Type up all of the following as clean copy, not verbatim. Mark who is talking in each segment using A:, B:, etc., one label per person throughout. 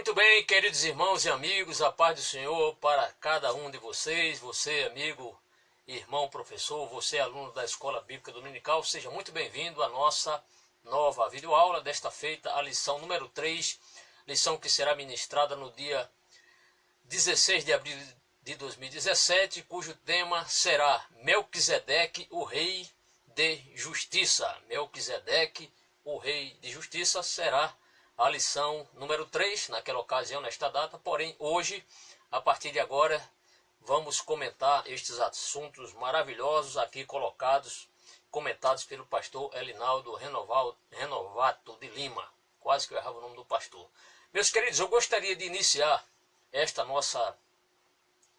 A: Muito bem, queridos irmãos e amigos, a paz do Senhor para cada um de vocês, você amigo, irmão, professor, você aluno da Escola Bíblica Dominical, seja muito bem-vindo à nossa nova videoaula, desta feita a lição número 3, lição que será ministrada no dia 16 de abril de 2017, cujo tema será Melquisedeque, o Rei de Justiça. Melquisedeque, o Rei de Justiça, será a lição número 3, naquela ocasião, nesta data, porém, hoje, a partir de agora, vamos comentar estes assuntos maravilhosos aqui colocados, comentados pelo pastor Elinaldo Renovato de Lima. Quase que eu errava o nome do pastor. Meus queridos, eu gostaria de iniciar esta nossa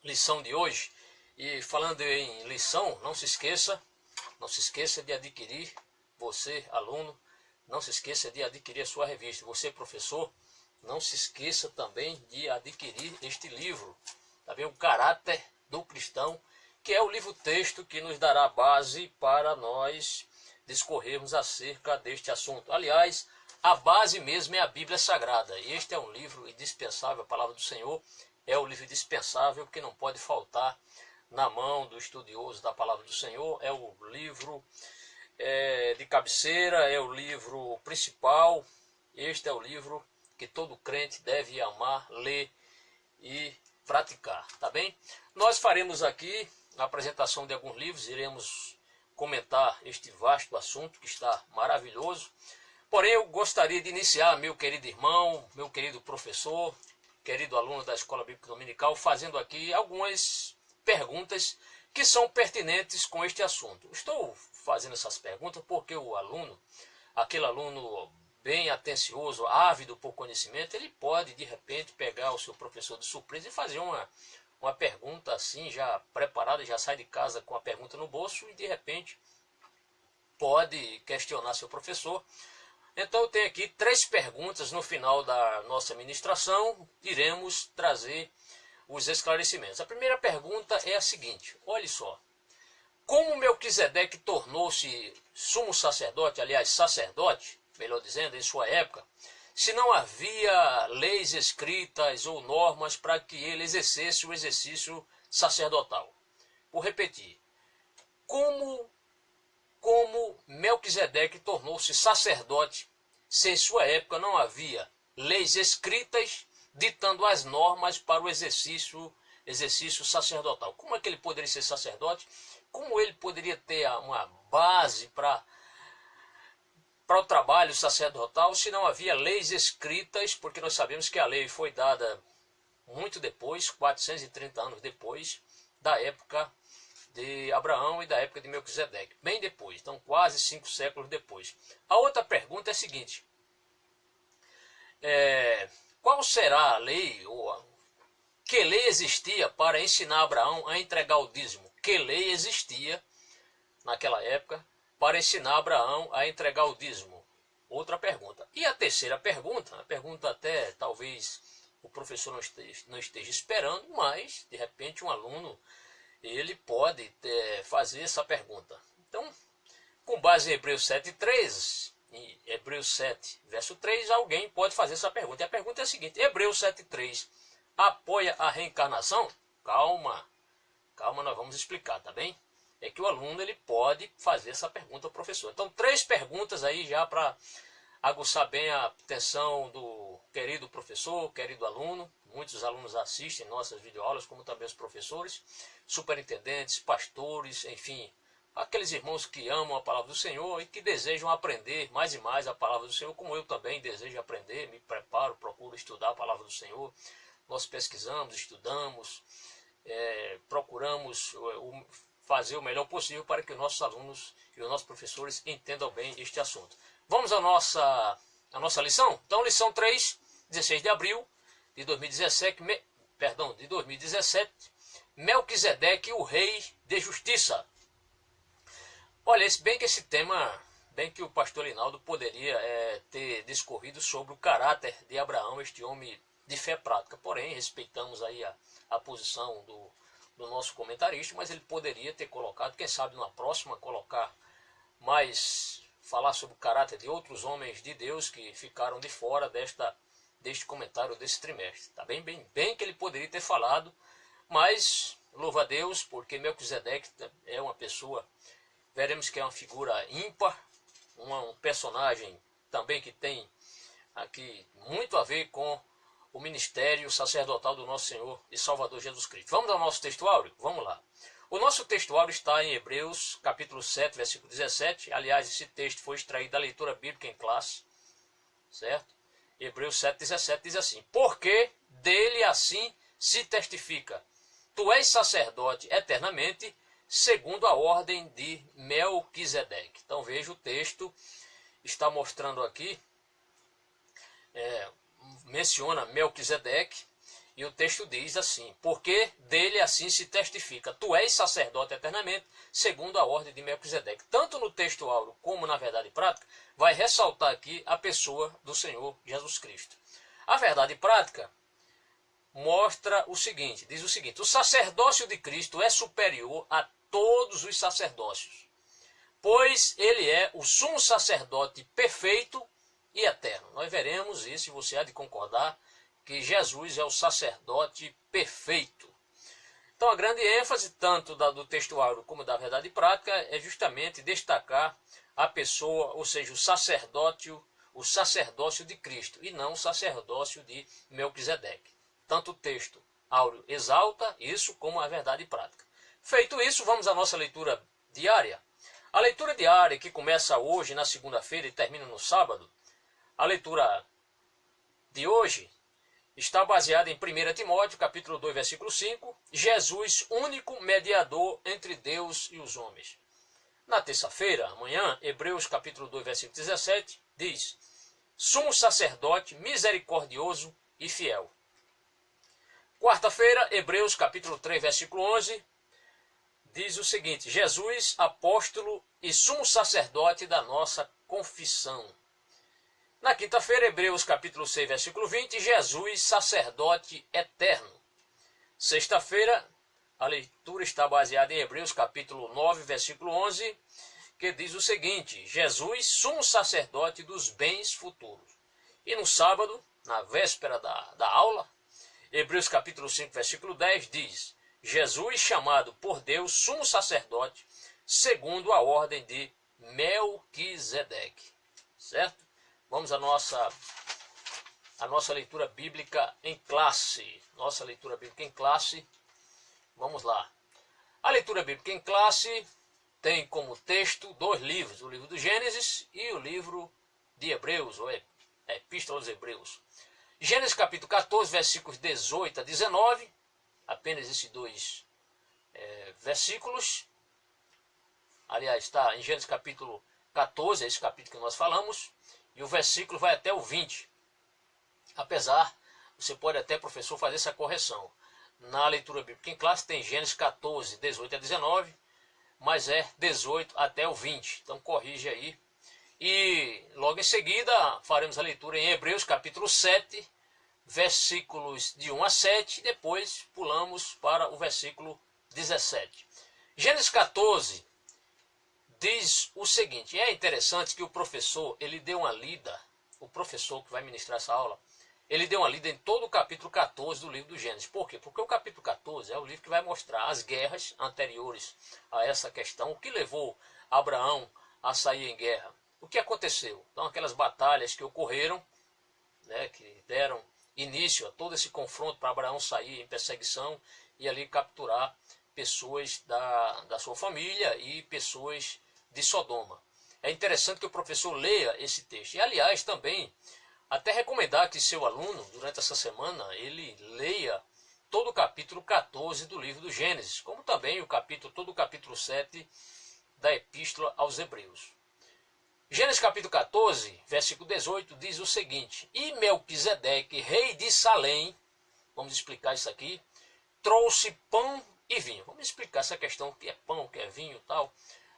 A: lição de hoje, e falando em lição, não se esqueça de adquirir, você, aluno, não se esqueça de adquirir a sua revista. Você, professor, não se esqueça também de adquirir este livro, tá bem? O Caráter do Cristão, que é o livro-texto que nos dará base para nós discorrermos acerca deste assunto. Aliás, a base mesmo é a Bíblia Sagrada. Este é um livro indispensável, a Palavra do Senhor é o livro indispensável que não pode faltar na mão do estudioso da Palavra do Senhor. É o livro de cabeceira, é o livro principal. Este é o livro que todo crente deve amar, ler e praticar, tá bem? Nós faremos aqui a apresentação de alguns livros, iremos comentar este vasto assunto que está maravilhoso. Porém, eu gostaria de iniciar, meu querido irmão, meu querido professor, querido aluno da Escola Bíblica Dominical, fazendo aqui algumas perguntas que são pertinentes com este assunto. Estou fazendo essas perguntas porque o aluno, aquele aluno bem atencioso, ávido por conhecimento, ele pode, de repente, pegar o seu professor de surpresa e fazer uma pergunta assim, já preparada, já sai de casa com a pergunta no bolso e, de repente, pode questionar seu professor. Então, eu tenho aqui 3 perguntas no final da nossa ministração, iremos trazer os esclarecimentos. A primeira pergunta é a seguinte, olhe só. Como Melquisedeque tornou-se sumo sacerdote, aliás, sacerdote, melhor dizendo, em sua época, se não havia leis escritas ou normas para que ele exercesse o exercício sacerdotal? Vou repetir. Como Melquisedeque tornou-se sacerdote, se em sua época não havia leis escritas ditando as normas para o exercício sacerdotal? Como é que ele poderia ser sacerdote? Como ele poderia ter uma base para o trabalho sacerdotal se não havia leis escritas? Porque nós sabemos que a lei foi dada muito depois, 430 anos depois da época de Abraão e da época de Melquisedeque, bem depois, então quase 5 séculos depois. A outra pergunta é a seguinte, qual será a lei, ou que lei existia para ensinar Abraão a entregar o dízimo? Que lei existia naquela época para ensinar Abraão a entregar o dízimo? Outra pergunta. E a terceira pergunta, a pergunta até talvez o professor não esteja esperando, mas de repente um aluno ele pode fazer essa pergunta. Então, com base em Hebreus 7:3, em Hebreus 7, verso 3, alguém pode fazer essa pergunta. E a pergunta é a seguinte, Hebreus 7:3 apoia a reencarnação? Calma, nós vamos explicar, tá bem? É que o aluno ele pode fazer essa pergunta ao professor. Então, 3 perguntas aí já para aguçar bem a atenção do querido professor, querido aluno. Muitos alunos assistem nossas videoaulas, como também os professores, superintendentes, pastores, enfim, aqueles irmãos que amam a palavra do Senhor e que desejam aprender mais e mais a palavra do Senhor, como eu também desejo aprender, me preparo, procuro estudar a palavra do Senhor. Nós pesquisamos, estudamos, procuramos fazer o melhor possível para que os nossos alunos e os nossos professores entendam bem este assunto. Vamos à nossa lição? Então, lição 3, 16 de abril de 2017, Melquisedeque, o Rei de Justiça. Olha, bem que esse tema, bem que o pastor Elinaldo poderia ter discorrido sobre o caráter de Abraão, este homem de fé prática. Porém, respeitamos aí a posição do nosso comentarista, mas ele poderia ter colocado, quem sabe numa próxima, falar sobre o caráter de outros homens de Deus que ficaram de fora deste comentário desse trimestre. Tá bem que ele poderia ter falado, mas louva a Deus, porque Melquisedeque é uma pessoa, veremos que é uma figura ímpar, um personagem também que tem aqui muito a ver com o ministério sacerdotal do nosso Senhor e Salvador Jesus Cristo. Vamos ao nosso texto áureo? Vamos lá. O nosso texto áureo está em Hebreus, capítulo 7, versículo 17. Aliás, esse texto foi extraído da leitura bíblica em classe, certo? Hebreus 7, 17 diz assim: porque dele assim se testifica, tu és sacerdote eternamente, segundo a ordem de Melquisedeque. Então veja, o texto está mostrando aqui, menciona Melquisedeque, e o texto diz assim: porque dele assim se testifica, tu és sacerdote eternamente, segundo a ordem de Melquisedeque. Tanto no texto áureo como na verdade prática, vai ressaltar aqui a pessoa do Senhor Jesus Cristo. A verdade prática mostra o seguinte, diz o seguinte: o sacerdócio de Cristo é superior a todos os sacerdócios, pois ele é o sumo sacerdote perfeito e eterno. Nós veremos isso, e você há de concordar, que Jesus é o sacerdote perfeito. Então a grande ênfase, tanto do texto áureo como da verdade prática, é justamente destacar a pessoa, ou seja, o sacerdócio de Cristo, e não o sacerdócio de Melquisedeque. Tanto o texto áureo exalta isso, como a verdade prática. Feito isso, vamos à nossa leitura diária. A leitura diária, que começa hoje, na segunda-feira, e termina no sábado, a leitura de hoje está baseada em 1 Timóteo, capítulo 2, versículo 5, Jesus, único mediador entre Deus e os homens. Na terça-feira, amanhã, Hebreus, capítulo 2, versículo 17, diz: sumo sacerdote, misericordioso e fiel. Quarta-feira, Hebreus, capítulo 3, versículo 11, diz o seguinte: Jesus, apóstolo e sumo sacerdote da nossa confissão. Na quinta-feira, Hebreus capítulo 6, versículo 20, Jesus, sacerdote eterno. Sexta-feira, a leitura está baseada em Hebreus capítulo 9, versículo 11, que diz o seguinte: Jesus, sumo sacerdote dos bens futuros. E no sábado, na véspera da aula, Hebreus capítulo 5, versículo 10 diz: Jesus, chamado por Deus, sumo sacerdote, segundo a ordem de Melquisedeque. Certo? Vamos à nossa leitura bíblica em classe. Nossa leitura bíblica em classe. Vamos lá. A leitura bíblica em classe tem como texto dois livros: o livro do Gênesis e o livro de Hebreus, ou Epístola aos Hebreus. Gênesis capítulo 14, versículos 18 a 19. Apenas esses dois versículos. Aliás, está em Gênesis capítulo 14, é esse capítulo que nós falamos. E o versículo vai até o 20. Apesar, você pode até, professor, fazer essa correção. Na leitura bíblica em classe tem Gênesis 14, 18 a 19, mas é 18 até o 20. Então corrige aí. E logo em seguida faremos a leitura em Hebreus capítulo 7, versículos de 1 a 7. E depois pulamos para o versículo 17. Gênesis 14 diz o seguinte: é interessante que o professor, ele deu uma lida, o professor que vai ministrar essa aula, ele deu uma lida em todo o capítulo 14 do livro do Gênesis. Por quê? Porque o capítulo 14 é o livro que vai mostrar as guerras anteriores a essa questão, o que levou Abraão a sair em guerra, o que aconteceu. Então aquelas batalhas que ocorreram, né, que deram início a todo esse confronto para Abraão sair em perseguição e ali capturar pessoas da sua família e pessoas de Sodoma. É interessante que o professor leia esse texto. E, aliás, também, até recomendar que seu aluno, durante essa semana, ele leia todo o capítulo 14 do livro do Gênesis, como também todo o capítulo 7 da Epístola aos Hebreus. Gênesis capítulo 14, versículo 18, diz o seguinte: e Melquisedeque, rei de Salém, vamos explicar isso aqui, trouxe pão e vinho. Vamos explicar essa questão, o que é pão, o que é vinho e tal.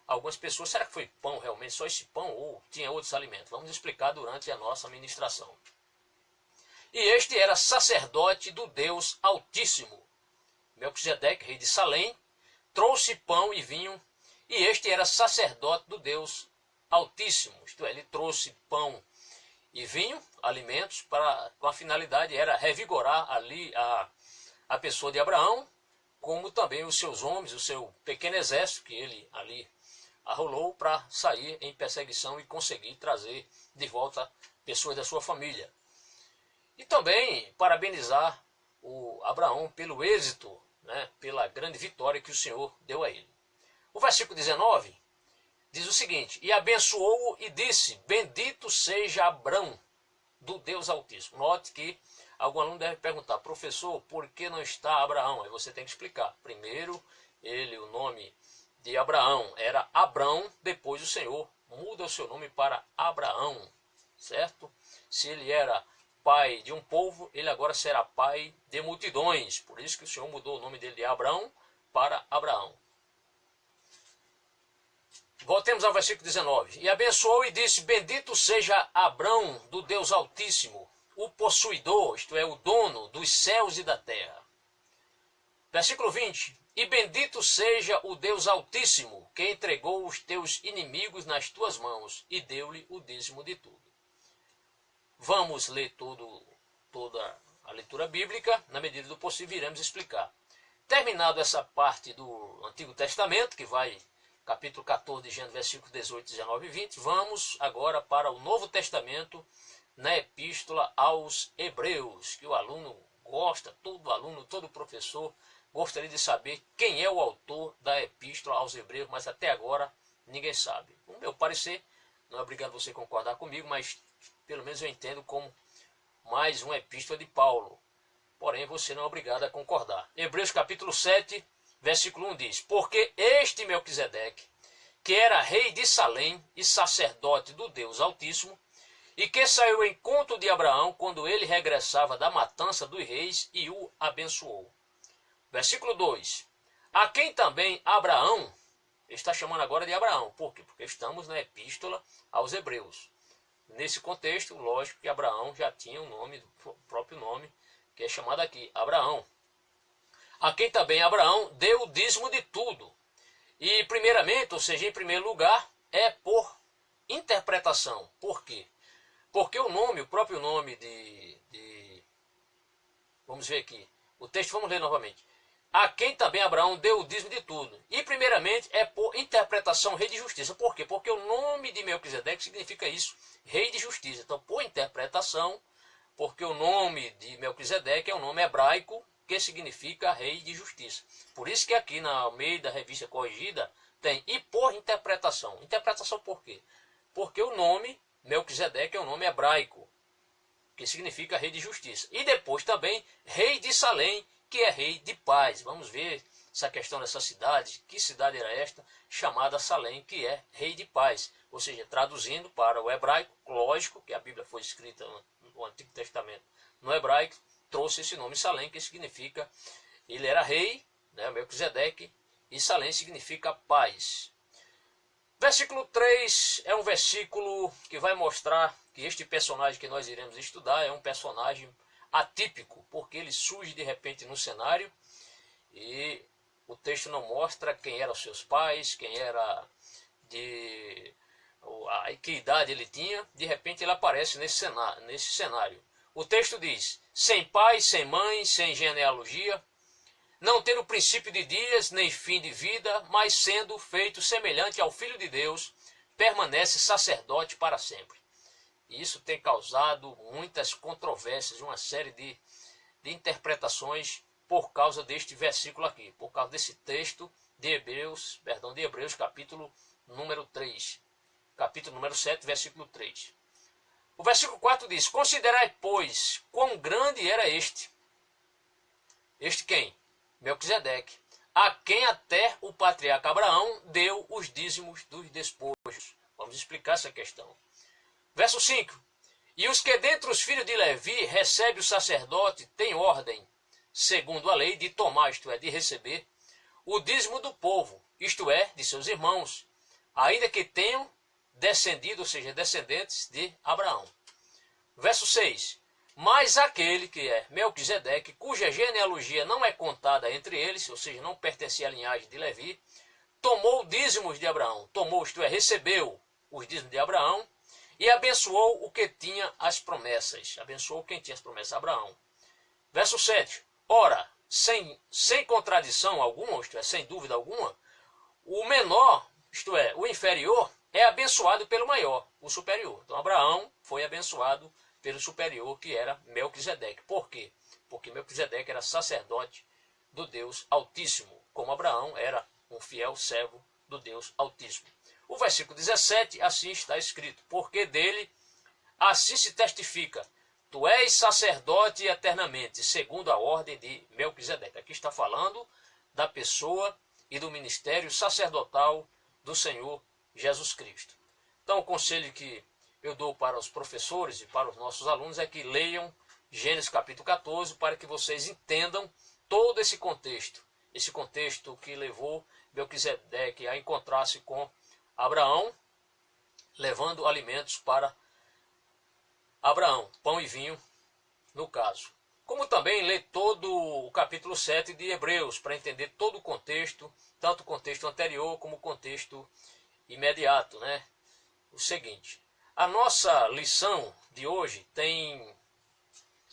A: Algumas pessoas, será que foi pão realmente, só esse pão, ou tinha outros alimentos? Vamos explicar durante a nossa ministração. E este era sacerdote do Deus Altíssimo. Melquisedeque, rei de Salém, trouxe pão e vinho, e este era sacerdote do Deus Altíssimo. Isto é, ele trouxe pão e vinho, alimentos, com a finalidade era revigorar ali a pessoa de Abraão, como também os seus homens, o seu pequeno exército que ele ali arrolou para sair em perseguição e conseguir trazer de volta pessoas da sua família. E também parabenizar o Abraão pelo êxito, né, pela grande vitória que o Senhor deu a ele. O versículo 19 diz o seguinte: e abençoou-o e disse, bendito seja Abrão do Deus Altíssimo. Note que algum aluno deve perguntar, professor, por que não está Abraão? Aí você tem que explicar. Primeiro, o nome de Abraão era Abrão, depois o Senhor muda o seu nome para Abraão, certo? Se ele era pai de um povo, ele agora será pai de multidões. Por isso que o Senhor mudou o nome dele de Abrão para Abraão. Voltemos ao versículo 19. E abençoou e disse, bendito seja Abrão do Deus Altíssimo, o possuidor, isto é, o dono dos céus e da terra. Versículo 20. E bendito seja o Deus Altíssimo, que entregou os teus inimigos nas tuas mãos e deu-lhe o dízimo de tudo. Vamos ler toda a leitura bíblica, na medida do possível iremos explicar. Terminado essa parte do Antigo Testamento, que vai capítulo 14 de Gênesis, versículos 18, 19 e 20, vamos agora para o Novo Testamento, na Epístola aos Hebreus, que o aluno gosta, todo aluno, todo professor gostaria de saber quem é o autor da Epístola aos Hebreus, mas até agora ninguém sabe. O meu parecer, não é obrigado você a concordar comigo, mas pelo menos eu entendo como mais uma epístola de Paulo. Porém, você não é obrigado a concordar. Hebreus capítulo 7, versículo 1 diz, porque este Melquisedeque, que era rei de Salém e sacerdote do Deus Altíssimo, e que saiu ao encontro de Abraão quando ele regressava da matança dos reis e o abençoou. Versículo 2. A quem também Abraão, está chamando agora de Abraão. Por quê? Porque estamos na epístola aos Hebreus. Nesse contexto, lógico que Abraão já tinha um nome, o próprio nome, que é chamado aqui, Abraão. A quem também Abraão deu o dízimo de tudo. E primeiramente, ou seja, em primeiro lugar, é por interpretação. Por quê? Porque o próprio nome vamos ver aqui, o texto vamos ler novamente. A quem também Abraão deu o dízimo de tudo. E primeiramente é por interpretação rei de justiça. Por quê? Porque o nome de Melquisedeque significa isso, rei de justiça. Então, por interpretação, porque o nome de Melquisedeque é um nome hebraico que significa rei de justiça. Por isso que aqui na Almeida, Revista Corrigida, tem e por interpretação. Interpretação por quê? Porque o nome Melquisedeque é um nome hebraico, que significa rei de justiça. E depois também rei de Salém, que é rei de paz. Vamos ver essa questão dessa cidade. Que cidade era esta? Chamada Salém, que é rei de paz. Ou seja, traduzindo para o hebraico, lógico que a Bíblia foi escrita no Antigo Testamento no hebraico, trouxe esse nome Salém, que significa, ele era rei, né, Melquisedeque, e Salém significa paz. Versículo 3 é um versículo que vai mostrar que este personagem que nós iremos estudar é um personagem atípico, porque ele surge de repente no cenário e o texto não mostra quem eram seus pais, quem era, que idade ele tinha, de repente ele aparece nesse cenário. O texto diz, sem pai, sem mãe, sem genealogia, não tendo princípio de dias, nem fim de vida, mas sendo feito semelhante ao Filho de Deus, permanece sacerdote para sempre. E isso tem causado muitas controvérsias, uma série de interpretações por causa deste versículo aqui, por causa desse texto de Hebreus, capítulo número 3, capítulo número 7, versículo 3. O versículo 4 diz, considerai, pois, quão grande era este. Este quem? Melquisedeque, a quem até o patriarca Abraão deu os dízimos dos despojos. Vamos explicar essa questão. Verso 5. E os que dentre os filhos de Levi recebe o sacerdote têm ordem, segundo a lei, de tomar, isto é, de receber, o dízimo do povo, isto é, de seus irmãos, ainda que tenham descendido, ou seja, descendentes de Abraão. Verso 6. Mas aquele que é Melquisedeque, cuja genealogia não é contada entre eles, ou seja, não pertencia à linhagem de Levi, tomou dízimos de Abraão, tomou, isto é, recebeu os dízimos de Abraão, e abençoou o que tinha as promessas. Abençoou quem tinha as promessas, Abraão. Verso 7. Ora, sem contradição alguma, isto é, sem dúvida alguma, o menor, isto é, o inferior, é abençoado pelo maior, o superior. Então Abraão foi abençoado pelo superior, que era Melquisedeque. Por quê? Porque Melquisedeque era sacerdote do Deus Altíssimo, como Abraão era um fiel servo do Deus Altíssimo. O versículo 17, assim está escrito: porque dele assim se testifica, tu és sacerdote eternamente, segundo a ordem de Melquisedeque. Aqui está falando da pessoa e do ministério sacerdotal do Senhor Jesus Cristo. Então, o conselho que eu dou para os professores e para os nossos alunos é que leiam Gênesis capítulo 14 para que vocês entendam todo esse contexto que levou Melquisedeque a encontrar-se com Abraão, levando alimentos para Abraão, pão e vinho, no caso. Como também lê todo o capítulo 7 de Hebreus, para entender todo o contexto, tanto o contexto anterior como o contexto imediato, né? O seguinte, a nossa lição de hoje tem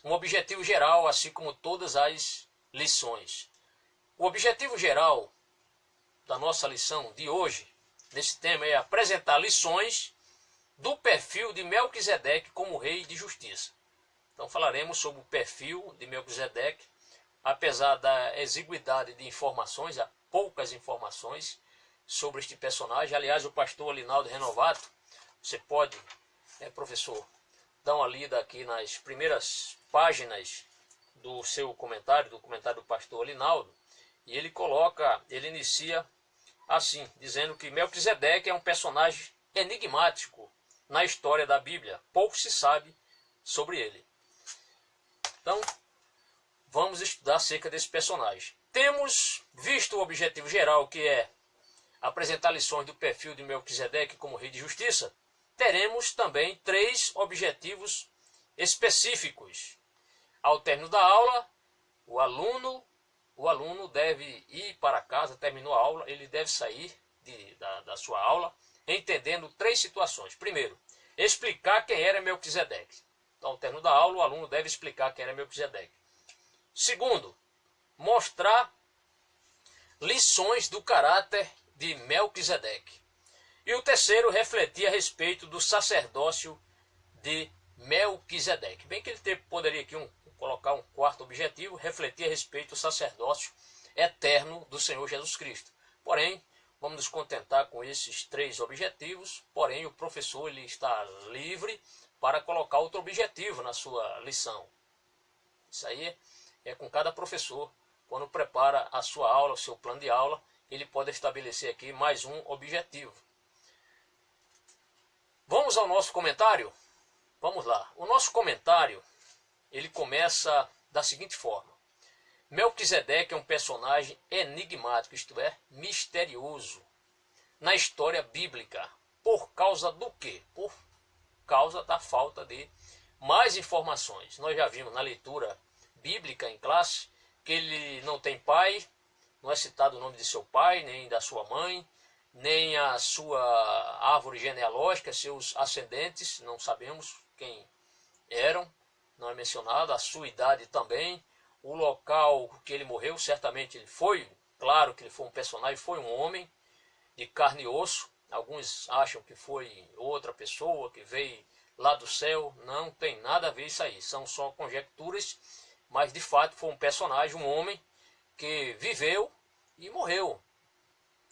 A: um objetivo geral, assim como todas as lições. O objetivo geral da nossa lição de hoje, nesse tema, é apresentar lições do perfil de Melquisedeque como rei de justiça. Então falaremos sobre o perfil de Melquisedeque, apesar da exiguidade de informações, há poucas informações sobre este personagem. Aliás, o pastor Alinaldo Renovato, você pode, professor, dar uma lida aqui nas primeiras páginas do seu comentário, do comentário do pastor Alinaldo, e ele inicia assim, dizendo que Melquisedeque é um personagem enigmático na história da Bíblia. Pouco se sabe sobre ele. Então, vamos estudar acerca desse personagem. Temos visto o objetivo geral, que é apresentar lições do perfil de Melquisedeque como rei de justiça. Teremos também 3 objetivos específicos. Ao término da aula, o aluno deve ir para casa, terminou a aula, ele deve sair da sua aula entendendo 3 situações. Primeiro, explicar quem era Melquisedeque. Então, ao término da aula, o aluno deve explicar quem era Melquisedeque. Segundo, mostrar lições do caráter de Melquisedeque. E o terceiro, refletir a respeito do sacerdócio de Melquisedeque. Bem que ele poderia aqui colocar um quarto objetivo, refletir a respeito do sacerdócio eterno do Senhor Jesus Cristo. Porém, vamos nos contentar com esses 3 objetivos, porém o professor ele está livre para colocar outro objetivo na sua lição. Isso aí é com cada professor, quando prepara a sua aula, o seu plano de aula, ele pode estabelecer aqui mais um objetivo. Vamos ao nosso comentário? Vamos lá. O nosso comentário, ele começa da seguinte forma. Melquisedeque é um personagem enigmático, isto é, misterioso, na história bíblica. Por causa do quê? Por causa da falta de mais informações. Nós já vimos na leitura bíblica em classe que ele não tem pai, não é citado o nome de seu pai, nem da sua mãe, nem a sua árvore genealógica, seus ascendentes, não sabemos quem eram, não é mencionado, a sua idade também, o local que ele morreu, certamente ele foi, claro que ele foi um personagem, foi um homem de carne e osso, alguns acham que foi outra pessoa que veio lá do céu, não tem nada a ver isso aí, são só conjecturas, mas de fato foi um personagem, um homem que viveu e morreu,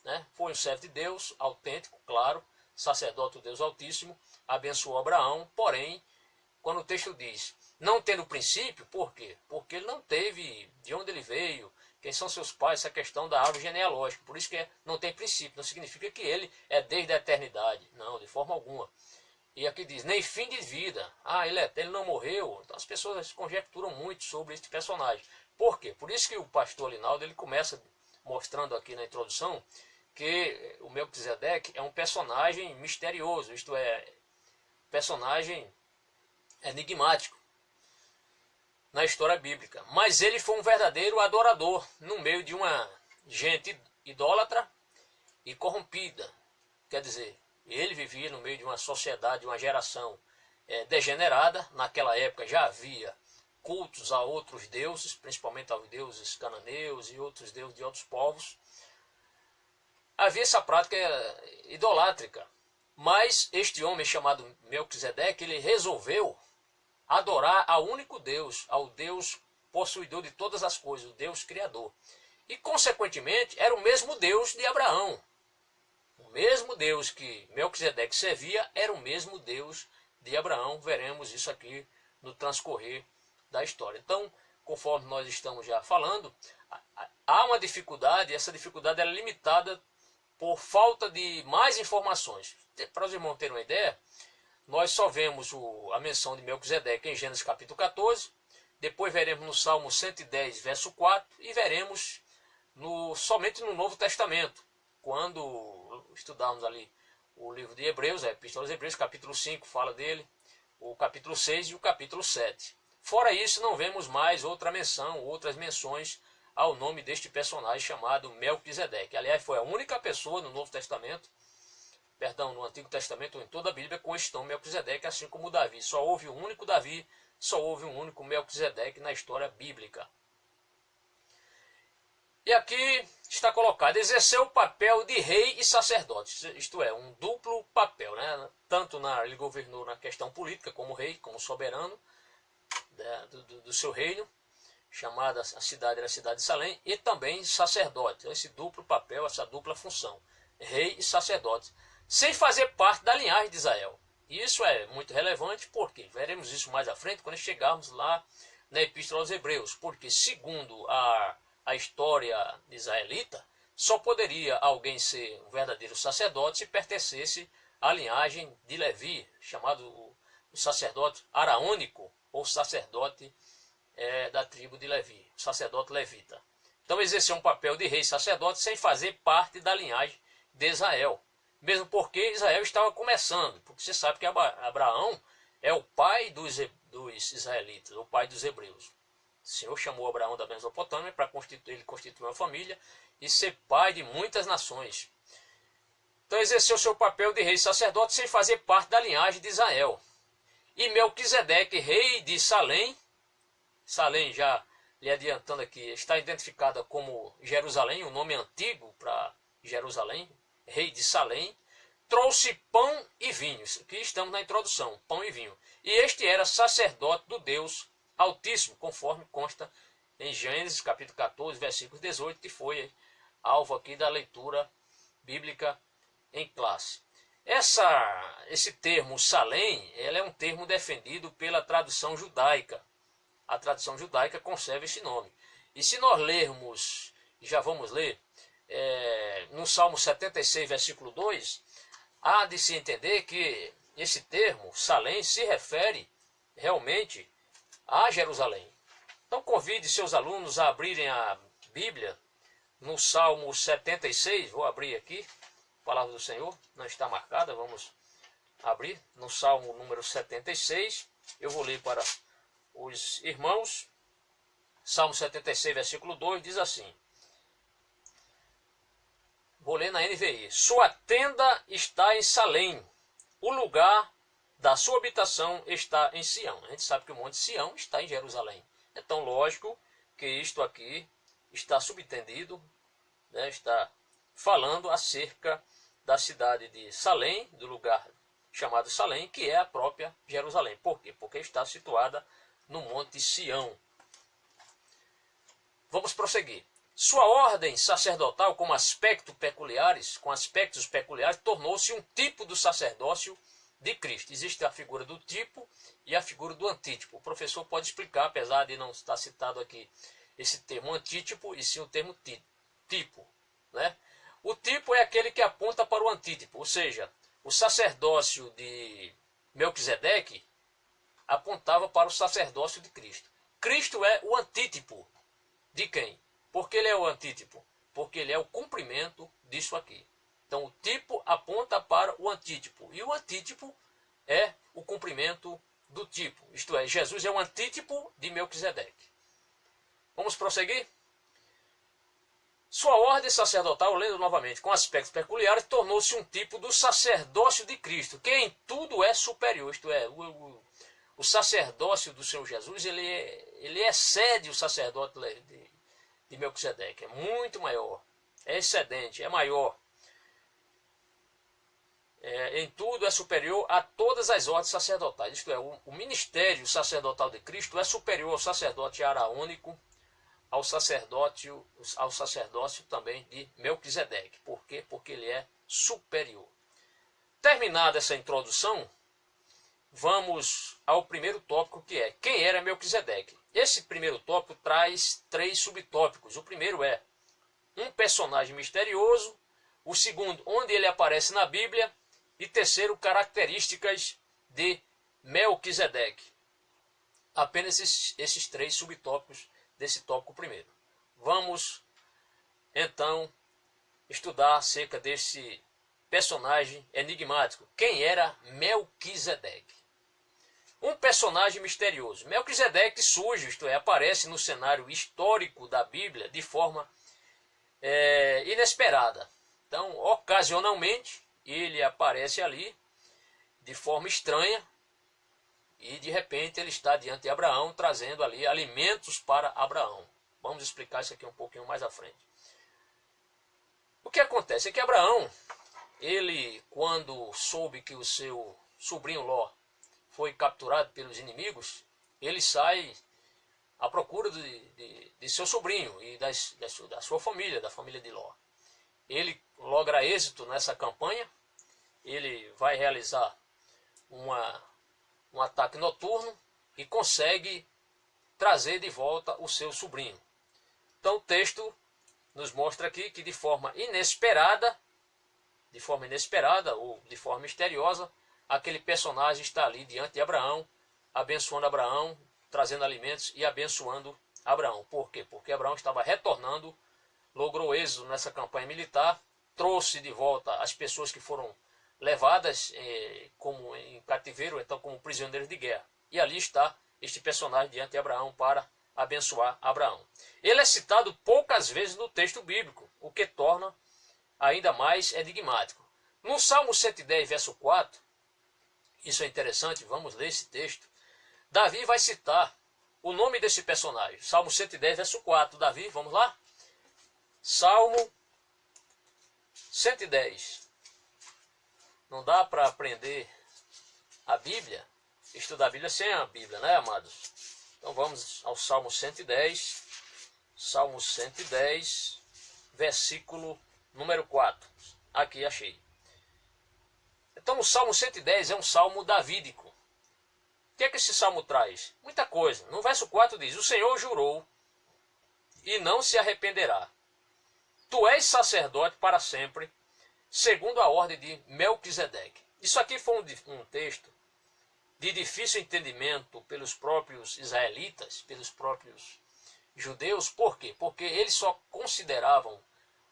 A: né? Foi um servo de Deus, autêntico, claro, sacerdote do Deus Altíssimo, abençoou Abraão, porém, quando o texto diz, não tendo princípio, por quê? Porque ele não teve de onde ele veio, quem são seus pais, essa questão da árvore genealógica, por isso que não tem princípio, não significa que ele é desde a eternidade, não, de forma alguma. E aqui diz, nem fim de vida, ele não morreu, então as pessoas conjecturam muito sobre este personagem. Por quê? Por isso que o pastor Alinaldo, ele começa mostrando aqui na introdução, que o Melquisedeque é um personagem misterioso, isto é, personagem enigmático na história bíblica. Mas ele foi um verdadeiro adorador no meio de uma gente idólatra e corrompida. Quer dizer, Ele vivia no meio de uma sociedade, de uma geração degenerada. Naquela época já havia cultos a outros deuses, principalmente aos deuses cananeus e outros deuses de outros povos. Havia essa prática idolátrica. Mas este homem chamado Melquisedeque, ele resolveu adorar ao único Deus, ao Deus possuidor de todas as coisas, o Deus Criador. E, consequentemente, era o mesmo Deus de Abraão. O mesmo Deus que Melquisedeque servia era o mesmo Deus de Abraão. Veremos isso aqui no transcorrer da história. Então, conforme nós estamos já falando, há uma dificuldade, e essa dificuldade é limitada por falta de mais informações. Para os irmãos terem uma ideia, nós só vemos a menção de Melquisedeque em Gênesis capítulo 14, depois veremos no Salmo 110, verso 4, e veremos somente no Novo Testamento, quando estudarmos ali o livro de Hebreus, a Epístola aos Hebreus, capítulo 5 fala dele, o capítulo 6 e o capítulo 7. Fora isso, não vemos mais outra menção, outras menções ao nome deste personagem chamado Melquisedeque. Aliás, foi a única pessoa no Novo Testamento, no Antigo Testamento, em toda a Bíblia, com este nome Melquisedeque, assim como Davi. Só houve um único Davi, só houve um único Melquisedeque na história bíblica. E aqui está colocado, exerceu o papel de rei e sacerdote, isto é, um duplo papel, né? Tanto ele governou na questão política, como rei, como soberano do seu reino, chamada a cidade era a cidade de Salém, e também sacerdote, esse duplo papel, essa dupla função, rei e sacerdote, sem fazer parte da linhagem de Israel. E isso é muito relevante, porque veremos isso mais à frente, quando chegarmos lá na Epístola aos Hebreus, porque segundo a história israelita, só poderia alguém ser um verdadeiro sacerdote se pertencesse à linhagem de Levi, chamado o sacerdote araônico, ou sacerdote da tribo de Levi, o sacerdote levita. Então exerceu um papel de rei e sacerdote sem fazer parte da linhagem de Israel. Mesmo porque Israel estava começando, porque você sabe que Abraão é o pai dos israelitas, o pai dos hebreus. O Senhor chamou Abraão da Mesopotâmia para ele constituir uma família e ser pai de muitas nações. Então exerceu seu papel de rei e sacerdote sem fazer parte da linhagem de Israel. E Melquisedeque, rei de Salém, Salém, já lhe adiantando aqui, está identificada como Jerusalém, o nome antigo para Jerusalém, rei de Salém, trouxe pão e vinho. Aqui estamos na introdução, pão e vinho. E este era sacerdote do Deus Altíssimo, conforme consta em Gênesis capítulo 14, versículo 18, que foi alvo aqui da leitura bíblica em classe. Esse termo Salém, é um termo defendido pela tradução judaica. A tradução judaica conserva esse nome. E se nós lermos, já vamos ler, no Salmo 76, versículo 2, há de se entender que esse termo, Salém, se refere realmente a Jerusalém. Então convide seus alunos a abrirem a Bíblia no Salmo 76, vou abrir aqui, a palavra do Senhor, não está marcada, vamos abrir, no Salmo número 76, eu vou ler para os irmãos. Salmo 76, versículo 2, diz assim, vou ler na NVI, sua tenda está em Salém, o lugar da sua habitação está em Sião. A gente sabe que o monte Sião está em Jerusalém. Então, lógico que isto aqui está subentendido, né, está falando acerca da cidade de Salém, do lugar chamado Salém, que é a própria Jerusalém. Por quê? Porque está situada no monte Sião. Vamos prosseguir. Sua ordem sacerdotal com aspectos peculiares, tornou-se um tipo do sacerdócio de Cristo. Existe a figura do tipo e a figura do antítipo. O professor pode explicar, apesar de não estar citado aqui esse termo antítipo, e sim o termo tipo, né? O tipo é aquele que aponta para o antítipo, ou seja, o sacerdócio de Melquisedeque apontava para o sacerdócio de Cristo. Cristo é o antítipo de quem? Por que ele é o antítipo? Porque ele é o cumprimento disso aqui. Então o tipo aponta para o antítipo. E o antítipo é o cumprimento do tipo. Isto é, Jesus é o antítipo de Melquisedeque. Vamos prosseguir? Sua ordem sacerdotal, lendo novamente, com aspectos peculiares, tornou-se um tipo do sacerdócio de Cristo, que em tudo é superior, isto é, o sacerdócio do Senhor Jesus, ele excede o sacerdote de Melquisedeque, é muito maior, é excedente, é maior. Em tudo é superior a todas as ordens sacerdotais, isto é, o ministério sacerdotal de Cristo é superior ao sacerdote araônico, ao sacerdócio também de Melquisedeque. Por quê? Porque ele é superior. Terminada essa introdução, vamos ao primeiro tópico, que é quem era Melquisedeque. Esse primeiro tópico traz 3 subtópicos. O primeiro é um personagem misterioso, o segundo, onde ele aparece na Bíblia, e terceiro, características de Melquisedeque. Apenas esses 3 subtópicos desse tópico primeiro. Vamos, então, estudar acerca desse personagem enigmático. Quem era Melquisedeque? Um personagem misterioso. Melquisedeque surge, isto é, aparece no cenário histórico da Bíblia de forma inesperada. Então, ocasionalmente, ele aparece ali de forma estranha e de repente ele está diante de Abraão trazendo ali alimentos para Abraão. Vamos explicar isso aqui um pouquinho mais à frente. O que acontece é que Abraão, ele quando soube que o seu sobrinho Ló foi capturado pelos inimigos, ele sai à procura de seu sobrinho e da sua família, da família de Ló. Ele logra êxito nessa campanha, ele vai realizar um ataque noturno e consegue trazer de volta o seu sobrinho. Então o texto nos mostra aqui que de forma inesperada ou de forma misteriosa, aquele personagem está ali diante de Abraão, abençoando Abraão, trazendo alimentos e abençoando Abraão. Por quê? Porque Abraão estava retornando, logrou êxito nessa campanha militar, trouxe de volta as pessoas que foram levadas como em cativeiro, então como prisioneiros de guerra. E ali está este personagem diante de Abraão para abençoar Abraão. Ele é citado poucas vezes no texto bíblico, o que torna ainda mais enigmático. No Salmo 110, verso 4, isso é interessante, vamos ler esse texto. Davi vai citar o nome desse personagem. Salmo 110, verso 4. Davi, vamos lá? Salmo 110. Não dá para aprender a Bíblia, estudar a Bíblia sem a Bíblia, né, amados? Então vamos ao Salmo 110. Salmo 110, versículo número 4. Aqui achei. Então o Salmo 110 é um salmo davídico. O que é que esse salmo traz? Muita coisa. No verso 4 diz: o Senhor jurou e não se arrependerá. Tu és sacerdote para sempre, segundo a ordem de Melquisedeque. Isso aqui foi um texto de difícil entendimento pelos próprios israelitas, pelos próprios judeus. Por quê? Porque eles só consideravam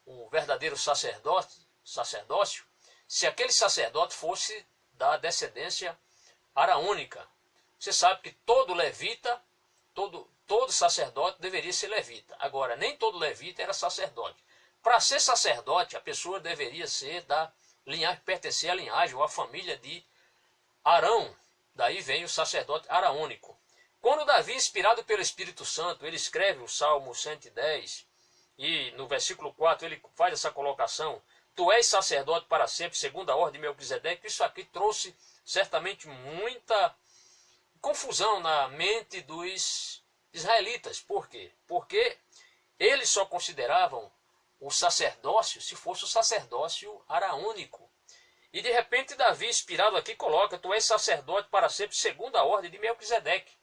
A: um verdadeiro sacerdócio se aquele sacerdote fosse da descendência araônica. Você sabe que todo levita, todo sacerdote deveria ser levita. Agora, nem todo levita era sacerdote. Para ser sacerdote, a pessoa deveria ser da linhagem, pertencer à linhagem ou à família de Arão. Daí vem o sacerdote araônico. Quando Davi, inspirado pelo Espírito Santo, ele escreve o Salmo 110, e no versículo 4 ele faz essa colocação: tu és sacerdote para sempre, segundo a ordem de Melquisedeque. Isso aqui trouxe certamente muita confusão na mente dos israelitas. Por quê? Porque eles só consideravam o sacerdócio se fosse o sacerdócio araônico. E de repente Davi, inspirado aqui, coloca: tu és sacerdote para sempre, segundo a ordem de Melquisedeque.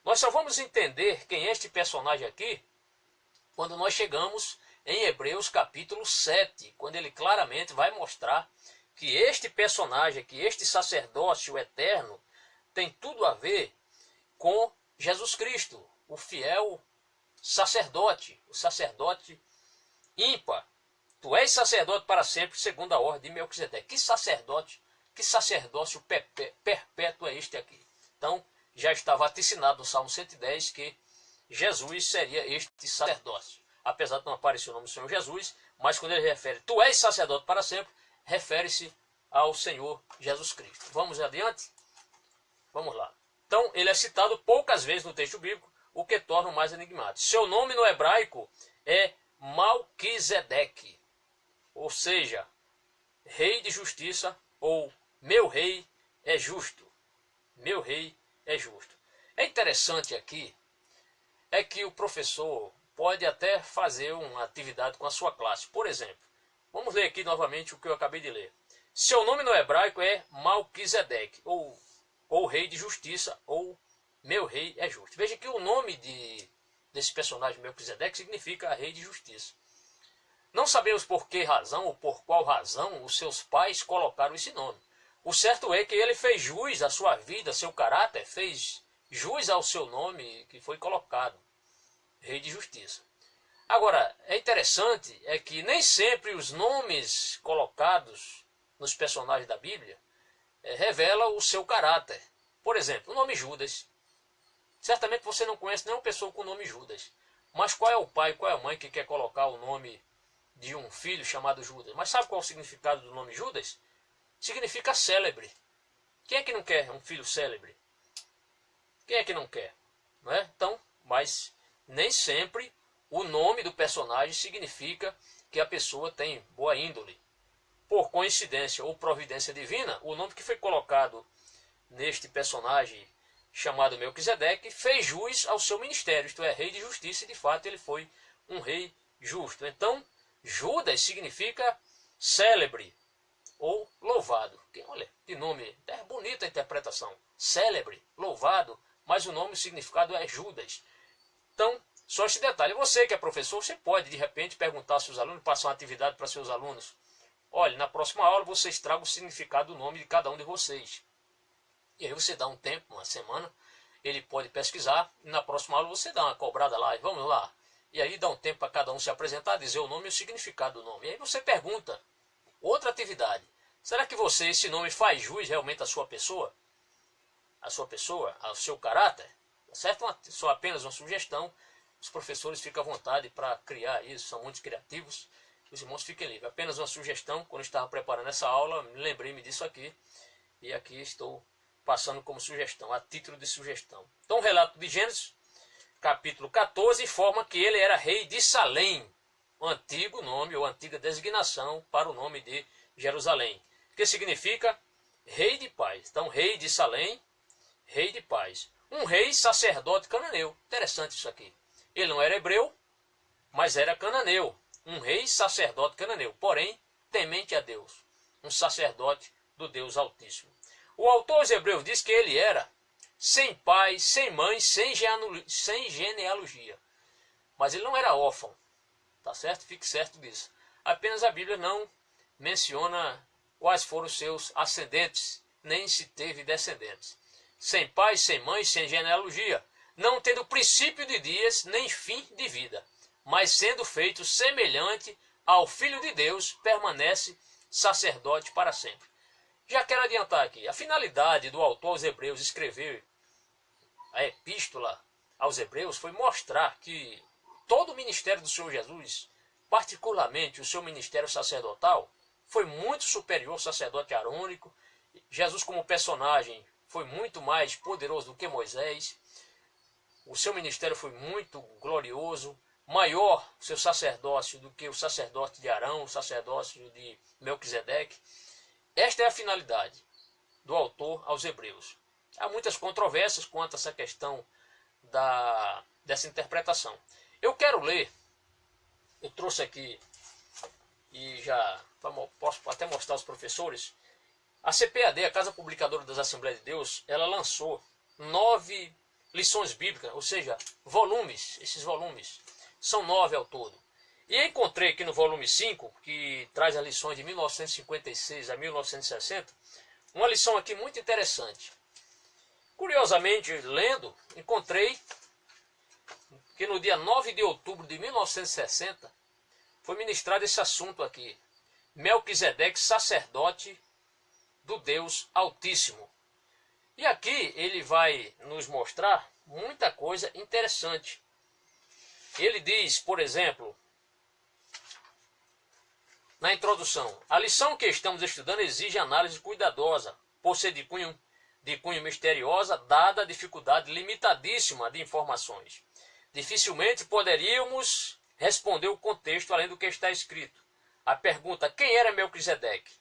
A: Nós só vamos entender quem é este personagem aqui quando nós chegamos em Hebreus capítulo 7, quando ele claramente vai mostrar que este personagem, que este sacerdócio eterno, tem tudo a ver com Jesus Cristo, o fiel sacerdote, o sacerdote ímpar. Tu és sacerdote para sempre, segundo a ordem de Melquisedeque. Que sacerdote, que sacerdócio perpétuo é este aqui? Então, já está vaticinado no Salmo 110 que Jesus seria este sacerdócio. apesar de não aparecer o nome do Senhor Jesus, mas quando ele refere, tu és sacerdote para sempre, refere-se ao Senhor Jesus Cristo. Vamos adiante? Vamos lá. Então, ele é citado poucas vezes no texto bíblico, o que torna o mais enigmático. Seu nome no hebraico é Malquisedeque, ou seja, rei de justiça, ou meu rei é justo. Meu rei é justo. É interessante aqui, é que o professor pode até fazer uma atividade com a sua classe. Por exemplo, vamos ler aqui novamente o que eu acabei de ler. Seu nome no hebraico é Malquisedeque, ou rei de justiça, ou meu rei é justo. Veja que o nome desse personagem Melquisedeque significa rei de justiça. Não sabemos por que razão ou por qual razão os seus pais colocaram esse nome. O certo é que ele fez jus à sua vida, seu caráter, fez jus ao seu nome que foi colocado, rei de justiça. Agora, é interessante é que nem sempre os nomes colocados nos personagens da Bíblia revelam o seu caráter. Por exemplo, o nome Judas. Certamente você não conhece nenhuma pessoa com o nome Judas. Mas qual é o pai, qual é a mãe que quer colocar o nome de um filho chamado Judas? Mas sabe qual é o significado do nome Judas? Significa célebre. Quem é que não quer um filho célebre? Quem é que não quer? Não é? Então, mas nem sempre o nome do personagem significa que a pessoa tem boa índole. Por coincidência ou providência divina, o nome que foi colocado neste personagem chamado Melquisedeque fez jus ao seu ministério, isto é, rei de justiça, e de fato ele foi um rei justo. Então, Judas significa célebre ou louvado. Olha, que nome, é bonita a interpretação. Célebre, louvado, mas o nome, o significado é Judas. Então, só este detalhe. Você que é professor, você pode de repente perguntar aos seus alunos, passar uma atividade para seus alunos. Olha, na próxima aula vocês tragam o significado do nome de cada um de vocês. E aí você dá um tempo, uma semana, ele pode pesquisar, e na próxima aula você dá uma cobrada lá, e vamos lá. E aí dá um tempo para cada um se apresentar, dizer o nome e o significado do nome. E aí você pergunta, outra atividade, será que você, esse nome faz jus realmente à sua pessoa? À sua pessoa, ao seu caráter? Certo? Só apenas uma sugestão. Os professores ficam à vontade para criar isso, são muito criativos. Os irmãos fiquem livres. Apenas uma sugestão, quando eu estava preparando essa aula, lembrei-me disso aqui. E aqui estou passando como sugestão, a título de sugestão. Então, o relato de Gênesis, capítulo 14, informa que ele era rei de Salém, o antigo nome ou antiga designação para o nome de Jerusalém, que significa rei de paz. Então, rei de Salém, rei de paz. Um rei sacerdote cananeu. Interessante isso aqui. Ele não era hebreu, mas era cananeu. Um rei sacerdote cananeu, porém temente a Deus. Um sacerdote do Deus Altíssimo. O autor aos Hebreus diz que ele era sem pai, sem mãe, sem genealogia. Mas ele não era órfão. Tá certo? Fique certo disso. Apenas a Bíblia não menciona quais foram os seus ascendentes, nem se teve descendentes. Sem pai, sem mãe, sem genealogia, não tendo princípio de dias, nem fim de vida, mas sendo feito semelhante ao Filho de Deus, permanece sacerdote para sempre. Já quero adiantar aqui, a finalidade do autor aos Hebreus escrever a epístola aos Hebreus foi mostrar que todo o ministério do Senhor Jesus, particularmente o seu ministério sacerdotal, foi muito superior ao sacerdote arônico. Jesus como personagem foi muito mais poderoso do que Moisés. O seu ministério foi muito glorioso, maior o seu sacerdócio do que o sacerdócio de Arão, o sacerdócio de Melquisedeque. Esta é a finalidade do autor aos Hebreus. Há muitas controvérsias quanto a essa questão dessa interpretação. Eu quero ler, eu trouxe aqui, e já posso até mostrar aos professores, a CPAD, a Casa Publicadora das Assembleias de Deus, ela lançou 9 lições bíblicas, ou seja, volumes, esses volumes, são 9 ao todo. E encontrei aqui no volume 5, que traz as lições de 1956 a 1960, uma lição aqui muito interessante. Curiosamente, lendo, encontrei que no dia 9 de outubro de 1960, foi ministrado esse assunto aqui. Melquisedeque, sacerdote do Deus Altíssimo. E aqui ele vai nos mostrar muita coisa interessante. Ele diz, por exemplo, na introdução, a lição que estamos estudando exige análise cuidadosa, por ser de cunho misteriosa, dada a dificuldade limitadíssima de informações. Dificilmente poderíamos responder o contexto além do que está escrito. A pergunta, quem era Melquisedeque?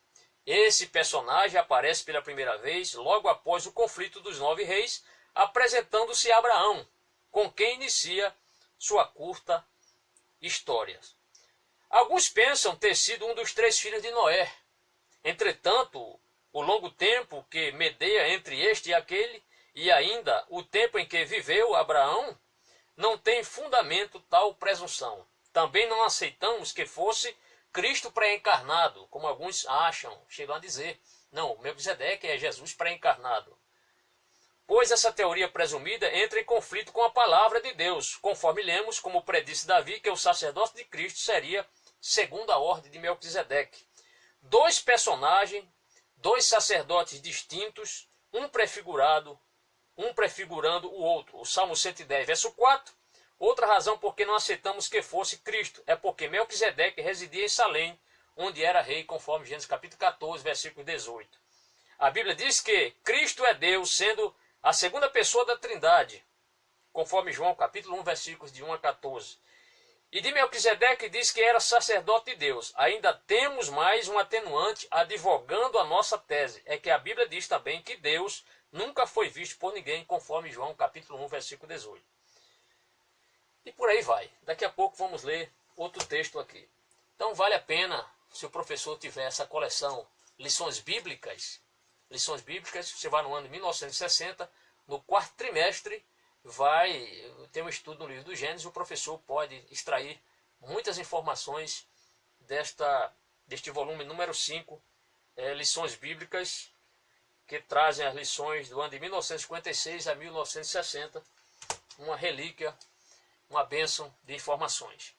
A: Esse personagem aparece pela primeira vez logo após o conflito dos 9 reis, apresentando-se a Abraão, com quem inicia sua curta história. Alguns pensam ter sido um dos 3 filhos de Noé. Entretanto, o longo tempo que medeia entre este e aquele, e ainda o tempo em que viveu Abraão, não tem fundamento tal presunção. Também não aceitamos que fosse Cristo pré-encarnado, como alguns acham, chegam a dizer. Não, Melquisedeque é Jesus pré-encarnado. Pois essa teoria presumida entra em conflito com a palavra de Deus, conforme lemos, como predisse Davi, que o sacerdócio de Cristo seria segundo a ordem de Melquisedeque. 2 personagens, 2 sacerdotes distintos, um prefigurando o outro. O Salmo 110, verso 4. Outra razão por que não aceitamos que fosse Cristo é porque Melquisedeque residia em Salém, onde era rei, conforme Gênesis capítulo 14, versículo 18. A Bíblia diz que Cristo é Deus, sendo a segunda pessoa da Trindade, conforme João capítulo 1, versículos de 1 a 14. E de Melquisedeque diz que era sacerdote de Deus. Ainda temos mais um atenuante advogando a nossa tese. É que a Bíblia diz também que Deus nunca foi visto por ninguém, conforme João capítulo 1, versículo 18. E por aí vai. Daqui a pouco vamos ler outro texto aqui. Então vale a pena, se o professor tiver essa coleção Lições Bíblicas, você vai no ano de 1960, no 4º trimestre, vai ter um estudo no livro do Gênesis, o professor pode extrair muitas informações deste volume número 5, Lições Bíblicas, que trazem as lições do ano de 1956 a 1960, uma relíquia, uma bênção de informações.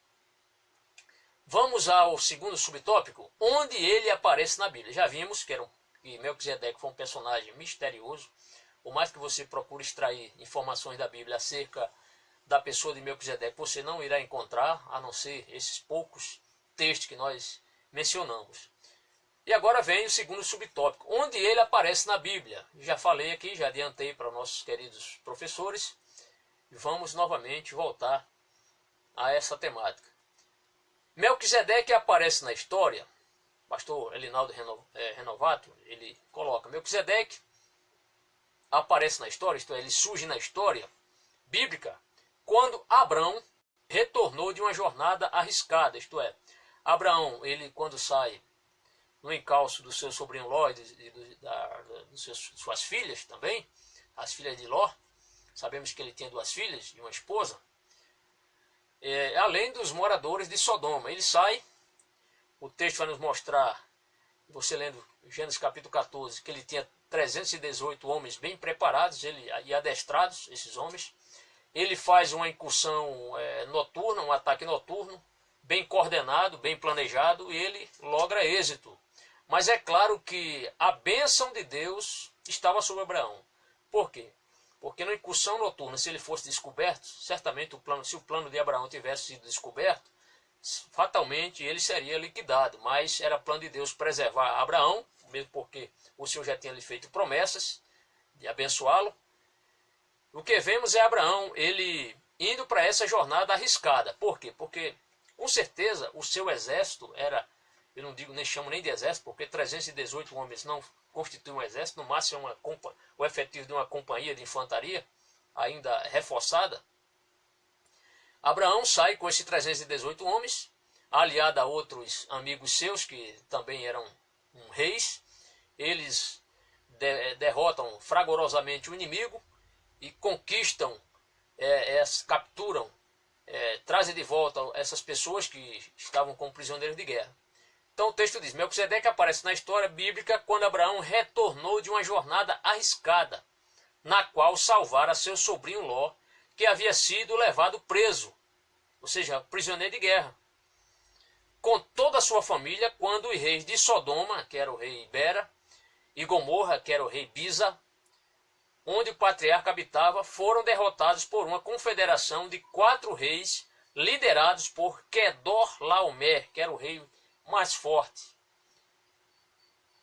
A: Vamos ao segundo subtópico, onde ele aparece na Bíblia. Já vimos que Melquisedeque foi um personagem misterioso. Por mais que você procure extrair informações da Bíblia acerca da pessoa de Melquisedeque, você não irá encontrar, a não ser esses poucos textos que nós mencionamos. E agora vem o segundo subtópico, onde ele aparece na Bíblia. Já falei aqui, já adiantei para nossos queridos professores. Vamos novamente voltar a essa temática. Melquisedeque aparece na história, pastor Elinaldo Renovato, ele coloca, Melquisedeque aparece na história, isto é, ele surge na história bíblica, quando Abrão retornou de uma jornada arriscada, isto é, Abraão, ele quando sai no encalço do seu sobrinho Ló e de suas filhas também, as filhas de Ló, sabemos que ele tinha 2 filhas e uma esposa, além dos moradores de Sodoma. Ele sai, o texto vai nos mostrar, você lendo Gênesis capítulo 14, que ele tinha 318 homens bem preparados e adestrados, esses homens. Ele faz uma incursão noturna, um ataque noturno, bem coordenado, bem planejado, e ele logra êxito. Mas é claro que a bênção de Deus estava sobre Abraão. Por quê? Porque na incursão noturna, se ele fosse descoberto, certamente se o plano de Abraão tivesse sido descoberto, fatalmente ele seria liquidado. Mas era plano de Deus preservar Abraão, mesmo porque o Senhor já tinha lhe feito promessas de abençoá-lo. O que vemos é Abraão, ele indo para essa jornada arriscada. Por quê? Porque, com certeza, o seu exército era, eu não digo, nem chamo nem de exército, porque 318 homens não constituem um exército, no máximo o efetivo de uma companhia de infantaria, ainda reforçada. Abraão sai com esses 318 homens, aliado a outros amigos seus, que também eram reis. Eles derrotam fragorosamente o inimigo e conquistam, capturam, trazem de volta essas pessoas que estavam como prisioneiros de guerra. Então o texto diz, Melquisedeque aparece na história bíblica quando Abraão retornou de uma jornada arriscada, na qual salvara seu sobrinho Ló, que havia sido levado preso, ou seja, prisioneiro de guerra, com toda a sua família, quando os reis de Sodoma, que era o rei Bera, e Gomorra, que era o rei Bisa, onde o patriarca habitava, foram derrotados por uma confederação de 4 reis liderados por Quedorlaomer, que era o rei mais forte,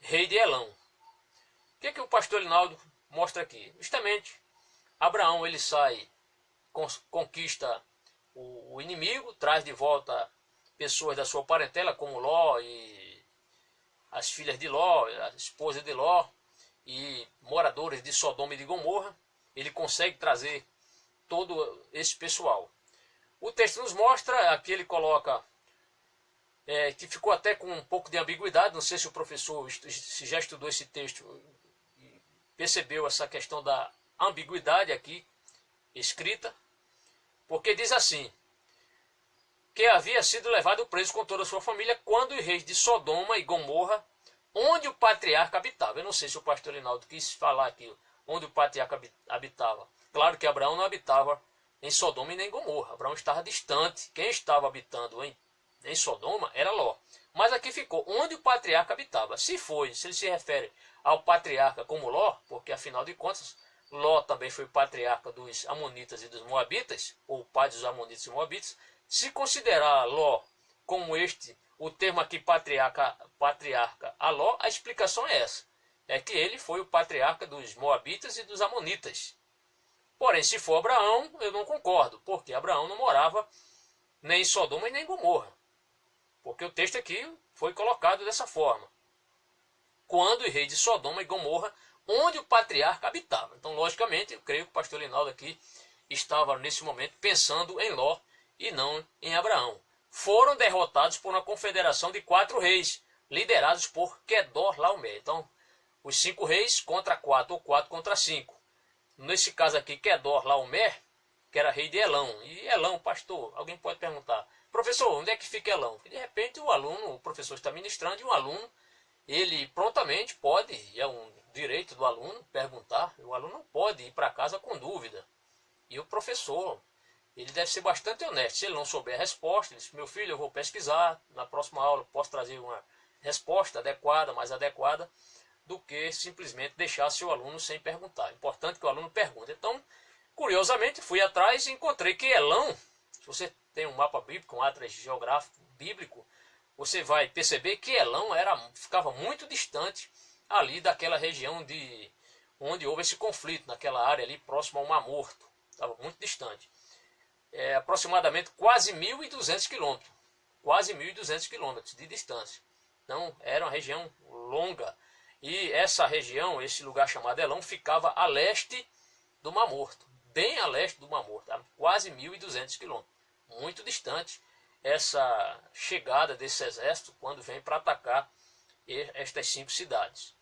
A: rei de Elão. O que o pastor Linaldo mostra aqui? Justamente, Abraão ele sai, conquista o inimigo, traz de volta pessoas da sua parentela, como Ló e as filhas de Ló, a esposa de Ló, e moradores de Sodoma e de Gomorra. Ele consegue trazer todo esse pessoal. O texto nos mostra, aqui ele coloca, que ficou até com um pouco de ambiguidade, não sei se o professor se já estudou esse texto e percebeu essa questão da ambiguidade aqui escrita, porque diz assim, que havia sido levado preso com toda a sua família quando os reis de Sodoma e Gomorra, onde o patriarca habitava. Eu não sei se o pastor Linaldo quis falar aqui onde o patriarca habitava. Claro que Abraão não habitava em Sodoma e nem Gomorra. Abraão estava distante. Quem estava habitando em Sodoma era Ló. Mas aqui ficou onde o patriarca habitava. Se ele se refere ao patriarca como Ló, porque afinal de contas, Ló também foi patriarca dos Amonitas e dos Moabitas, ou pai dos Amonitas e Moabitas. Se considerar Ló como o termo aqui patriarca a Ló, a explicação é essa. É que ele foi o patriarca dos Moabitas e dos Amonitas. Porém, se for Abraão, eu não concordo, porque Abraão não morava nem em Sodoma e nem em Gomorra. Porque o texto aqui foi colocado dessa forma. Quando o rei de Sodoma e Gomorra, onde o patriarca habitava. Então, logicamente, eu creio que o pastor Linaldo aqui estava, nesse momento, pensando em Ló e não em Abraão. Foram derrotados por uma confederação de 4 reis, liderados por Quedorlaomer. Então, os 5 reis contra 4, ou 4 contra 5. Nesse caso aqui, Quedorlaomer, que era rei de Elão. E Elão, pastor, alguém pode perguntar, professor, onde é que fica Elão? De repente o professor está ministrando e o aluno, ele prontamente pode, e é um direito do aluno, perguntar. O aluno não pode ir para casa com dúvida. E o professor, ele deve ser bastante honesto. Se ele não souber a resposta, ele diz, meu filho, eu vou pesquisar, na próxima aula eu posso trazer uma resposta adequada, mais adequada, do que simplesmente deixar seu aluno sem perguntar. É importante que o aluno pergunte. Então, curiosamente, fui atrás e encontrei que Elão, se você tem um mapa bíblico, um atlas geográfico bíblico, você vai perceber que Elão ficava muito distante ali daquela região onde houve esse conflito, naquela área ali próxima ao Mar Morto. Estava muito distante. Aproximadamente quase 1.200 quilômetros. Quase 1.200 quilômetros de distância. Então, era uma região longa. E essa região, esse lugar chamado Elão, ficava a leste do Mar Morto. Bem a leste do Mar Morto. Quase 1.200 quilômetros. Muito distante essa chegada desse exército quando vem para atacar estas 5 cidades.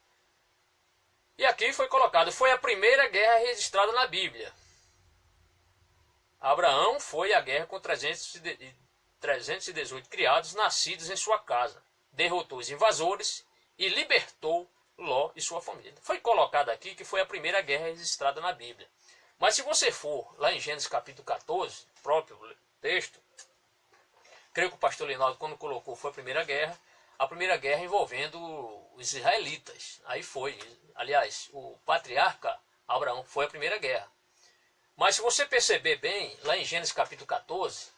A: E aqui foi colocado, foi a primeira guerra registrada na Bíblia. Abraão foi à guerra com 318 criados nascidos em sua casa. Derrotou os invasores e libertou Ló e sua família. Foi colocado aqui que foi a primeira guerra registrada na Bíblia. Mas se você for lá em Gênesis capítulo 14, próprio texto, creio que o pastor Linaldo, quando colocou, foi a primeira guerra envolvendo os israelitas. Aí foi, aliás, o patriarca Abraão foi a primeira guerra. Mas se você perceber bem, lá em Gênesis capítulo 14,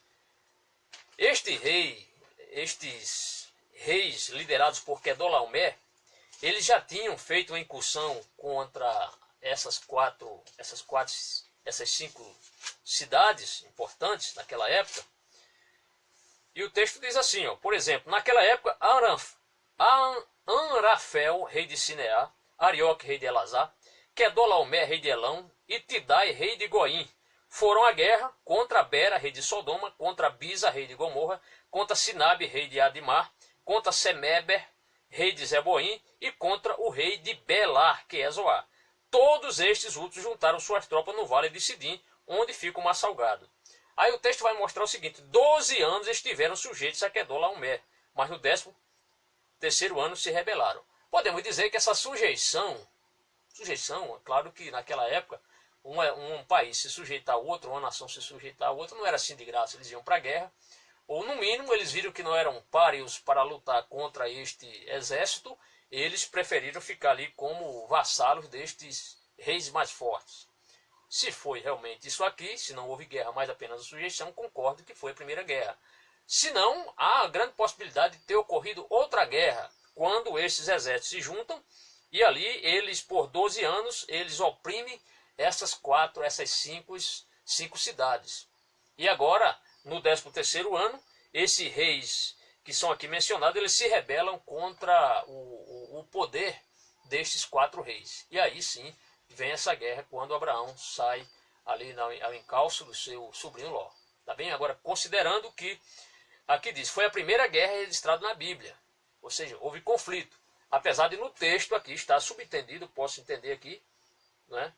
A: estes reis liderados por Quedorlaomer, eles já tinham feito uma incursão contra essas 5 cidades importantes naquela época. E o texto diz assim, por exemplo, naquela época, Anrafel, rei de Sineá, Arioque, rei de Elazar, Quedorlaomer, rei de Elão, e Tidai, rei de Goim, foram à guerra contra Bera, rei de Sodoma, contra Bisa, rei de Gomorra, contra Sinabe, rei de Adimar, contra Semeber, rei de Zeboim, e contra o rei de Belar, que é Zoar. Todos estes últimos juntaram suas tropas no vale de Sidim, onde fica o Mar Salgado. Aí o texto vai mostrar o seguinte, 12 anos estiveram sujeitos a Quedorlaomer, mas no 13º ano se rebelaram. Podemos dizer que essa sujeição, é claro que naquela época, um país se sujeitar ao outro, uma nação se sujeitar ao outro, não era assim de graça, eles iam para a guerra, ou no mínimo eles viram que não eram páreos para lutar contra este exército, eles preferiram ficar ali como vassalos destes reis mais fortes. Se foi realmente isso aqui, se não houve guerra, mas apenas a sujeição, concordo que foi a primeira guerra. Se não, há a grande possibilidade de ter ocorrido outra guerra, quando esses exércitos se juntam, e ali eles, por 12 anos, eles oprimem essas cinco cidades. E agora, no 13º ano, esses reis que são aqui mencionados, eles se rebelam contra o poder destes 4 reis. E aí sim, vem essa guerra quando Abraão sai ali ao encalço do seu sobrinho Ló. Tá bem? Agora, considerando que, aqui diz, foi a primeira guerra registrada na Bíblia. Ou seja, houve conflito. Apesar de no texto aqui estar subentendido, posso entender aqui, né,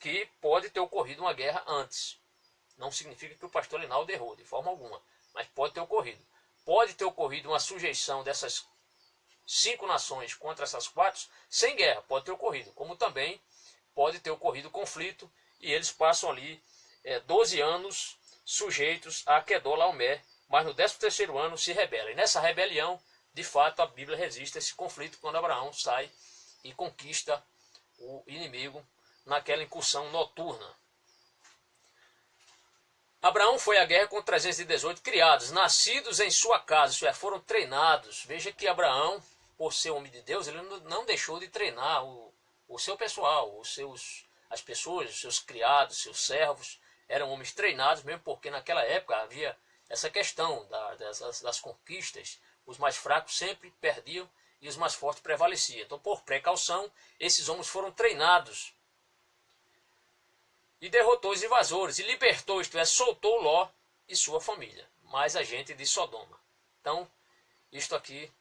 A: que pode ter ocorrido uma guerra antes. Não significa que o pastor Linaldo errou, de forma alguma. Mas pode ter ocorrido. Pode ter ocorrido uma sujeição dessas 5 nações contra essas 4 sem guerra. Pode ter ocorrido. Como também pode ter ocorrido conflito e eles passam ali 12 anos sujeitos a Quedorlaomer, mas no 13º ano se rebela. E nessa rebelião, de fato, a Bíblia resiste a esse conflito quando Abraão sai e conquista o inimigo naquela incursão noturna. Abraão foi à guerra com 318 criados, nascidos em sua casa, isso é, foram treinados. Veja que Abraão, por ser homem de Deus, ele não deixou de treinar o seu pessoal, as pessoas, os seus criados, seus servos, eram homens treinados, mesmo porque naquela época havia essa questão das conquistas. Os mais fracos sempre perdiam e os mais fortes prevaleciam. Então, por precaução, esses homens foram treinados. E derrotou os invasores, e libertou, isto é, soltou Ló e sua família, mais a gente de Sodoma. Então, isto aqui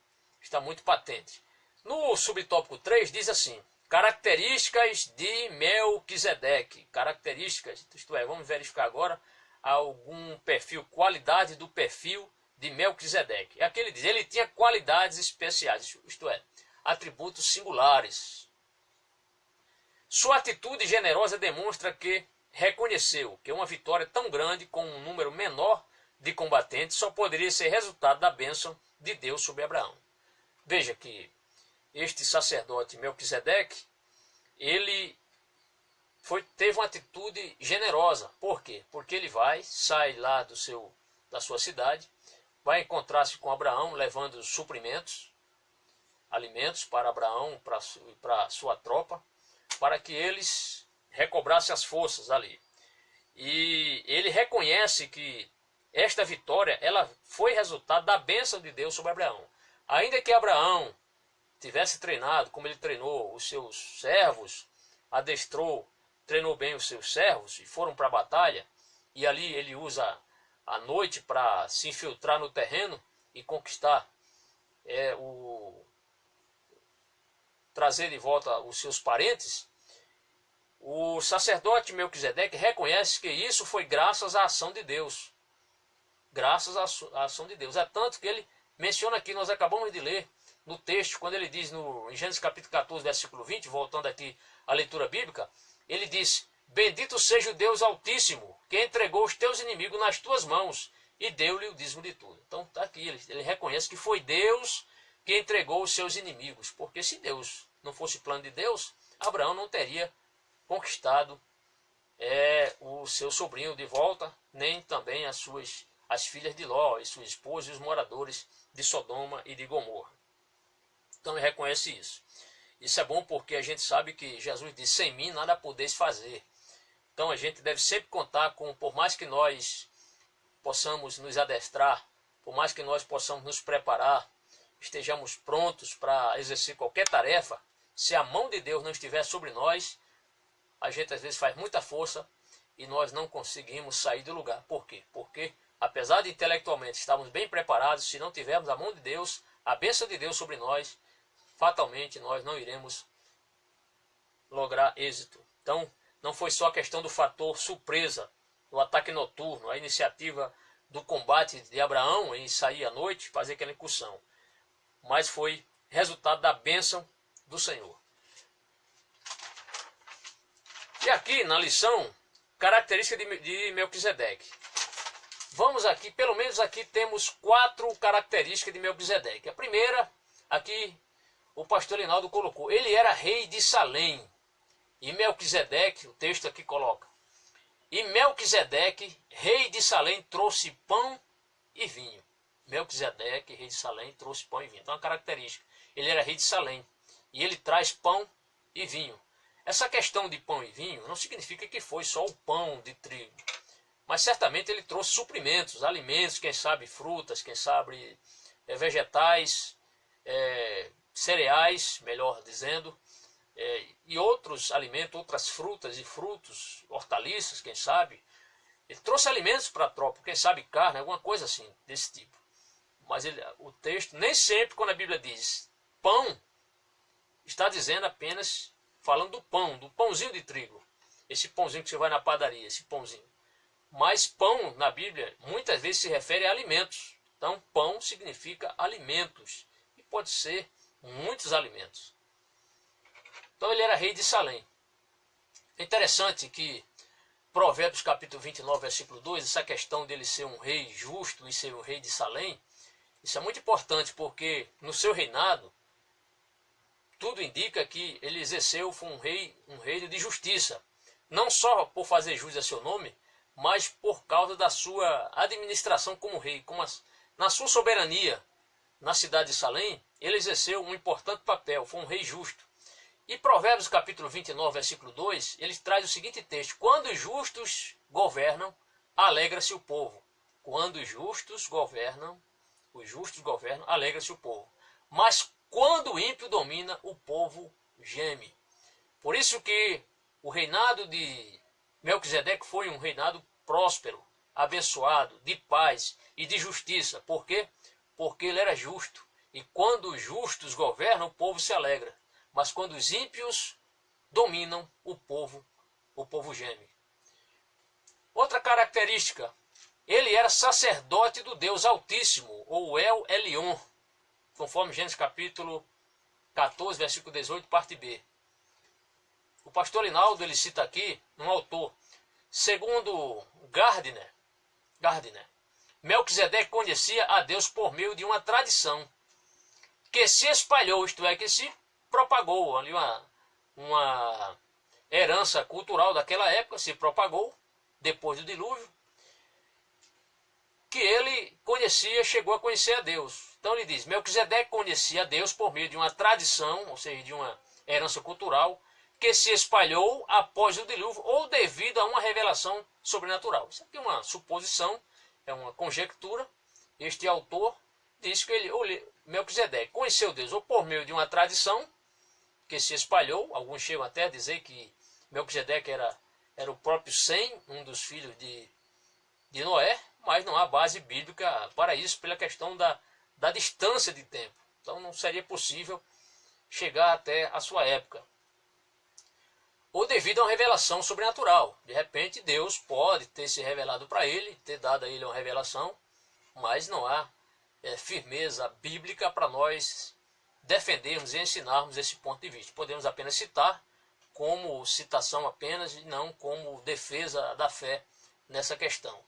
A: está muito patente. No subtópico 3 diz assim, características de Melquisedeque. Características, isto é, vamos verificar agora algum perfil, qualidade do perfil de Melquisedeque. Aqui ele diz, ele tinha qualidades especiais, isto é, atributos singulares. Sua atitude generosa demonstra que reconheceu que uma vitória tão grande com um número menor de combatentes só poderia ser resultado da bênção de Deus sobre Abraão. Veja que este sacerdote Melquisedeque, ele teve uma atitude generosa. Por quê? Porque ele sai lá da sua cidade, vai encontrar-se com Abraão, levando suprimentos, alimentos para Abraão, para sua tropa, para que eles recobrassem as forças ali. E ele reconhece que esta vitória ela foi resultado da bênção de Deus sobre Abraão. Ainda que Abraão tivesse treinado, como ele treinou os seus servos, treinou bem os seus servos e foram para a batalha, e ali ele usa a noite para se infiltrar no terreno e conquistar, trazer de volta os seus parentes. O sacerdote Melquisedeque reconhece que isso foi graças à ação de Deus. Graças à ação de Deus. É tanto que ele menciona aqui, nós acabamos de ler no texto, quando ele diz em Gênesis capítulo 14, versículo 20, voltando aqui à leitura bíblica, ele diz, bendito seja o Deus Altíssimo, que entregou os teus inimigos nas tuas mãos e deu-lhe o dízimo de tudo. Então está aqui, ele reconhece que foi Deus que entregou os seus inimigos, porque se Deus não fosse plano de Deus, Abraão não teria conquistado o seu sobrinho de volta, nem também as filhas de Ló e sua esposa e os moradores de Sodoma e de Gomorra. Então ele reconhece isso. Isso é bom porque a gente sabe que Jesus disse, sem mim nada podeis fazer. Então a gente deve sempre contar com, por mais que nós possamos nos adestrar, por mais que nós possamos nos preparar, estejamos prontos para exercer qualquer tarefa, se a mão de Deus não estiver sobre nós, a gente às vezes faz muita força e nós não conseguimos sair do lugar. Por quê? Porque apesar de intelectualmente estarmos bem preparados, se não tivermos a mão de Deus, a bênção de Deus sobre nós, fatalmente nós não iremos lograr êxito. Então, não foi só a questão do fator surpresa, do ataque noturno, a iniciativa do combate de Abraão em sair à noite, fazer aquela incursão, mas foi resultado da bênção do Senhor. E aqui na lição, característica de Melquisedeque. Vamos aqui, pelo menos aqui temos 4 características de Melquisedeque. A primeira, aqui o pastor Linaldo colocou, ele era rei de Salém. E Melquisedeque, o texto aqui coloca, E Melquisedeque, rei de Salém, trouxe pão e vinho. Melquisedeque, rei de Salém, trouxe pão e vinho. Então, uma característica. Ele era rei de Salém. E ele traz pão e vinho. Essa questão de pão e vinho não significa que foi só o pão de trigo. Mas certamente ele trouxe suprimentos, alimentos, quem sabe frutas, quem sabe vegetais, cereais, melhor dizendo, e outros alimentos, outras frutas e frutos, hortaliças, quem sabe. Ele trouxe alimentos para a tropa, quem sabe carne, alguma coisa assim, desse tipo. Mas o texto, nem sempre quando a Bíblia diz pão, está dizendo apenas, falando do pão, do pãozinho de trigo. Esse pãozinho que você vai na padaria, esse pãozinho. Mas pão, na Bíblia, muitas vezes se refere a alimentos. Então, pão significa alimentos. E pode ser muitos alimentos. Então, ele era rei de Salém. É interessante que Provérbios capítulo 29, versículo 2, essa questão dele ser um rei justo e ser um rei de Salém, isso é muito importante, porque no seu reinado, tudo indica que ele exerceu foi um reino de justiça. Não só por fazer jus a seu nome, mas por causa da sua administração como rei. Na sua soberania na cidade de Salém, ele exerceu um importante papel, foi um rei justo. E Provérbios capítulo 29, versículo 2, ele traz o seguinte texto: quando os justos governam, alegra-se o povo. Quando os justos governam, alegra-se o povo. Mas quando o ímpio domina, o povo geme. Por isso que o reinado de Melquisedeque foi um reinado próspero, abençoado, de paz e de justiça. Por quê? Porque ele era justo. E quando os justos governam, o povo se alegra. Mas quando os ímpios dominam, o povo geme. Outra característica, ele era sacerdote do Deus Altíssimo, ou El Elyon, conforme Gênesis capítulo 14, versículo 18, parte B. O pastor Linaldo, ele cita aqui um autor, segundo Gardner, Melquisedeque conhecia a Deus por meio de uma tradição que se espalhou, isto é, que se propagou, ali uma herança cultural daquela época, se propagou depois do dilúvio, que ele chegou a conhecer a Deus. Então ele diz, Melquisedeque conhecia a Deus por meio de uma tradição, ou seja, de uma herança cultural, que se espalhou após o dilúvio ou devido a uma revelação sobrenatural. Isso aqui é uma suposição, é uma conjectura. Este autor diz que Melquisedeque conheceu Deus ou por meio de uma tradição que se espalhou. Alguns chegam até a dizer que Melquisedeque era o próprio Sem, um dos filhos de Noé, mas não há base bíblica para isso, pela questão da distância de tempo. Então não seria possível chegar até a sua época. Ou devido a uma revelação sobrenatural. De repente Deus pode ter se revelado para ele, ter dado a ele uma revelação, mas não há firmeza bíblica para nós defendermos e ensinarmos esse ponto de vista. Podemos apenas citar como citação apenas e não como defesa da fé nessa questão.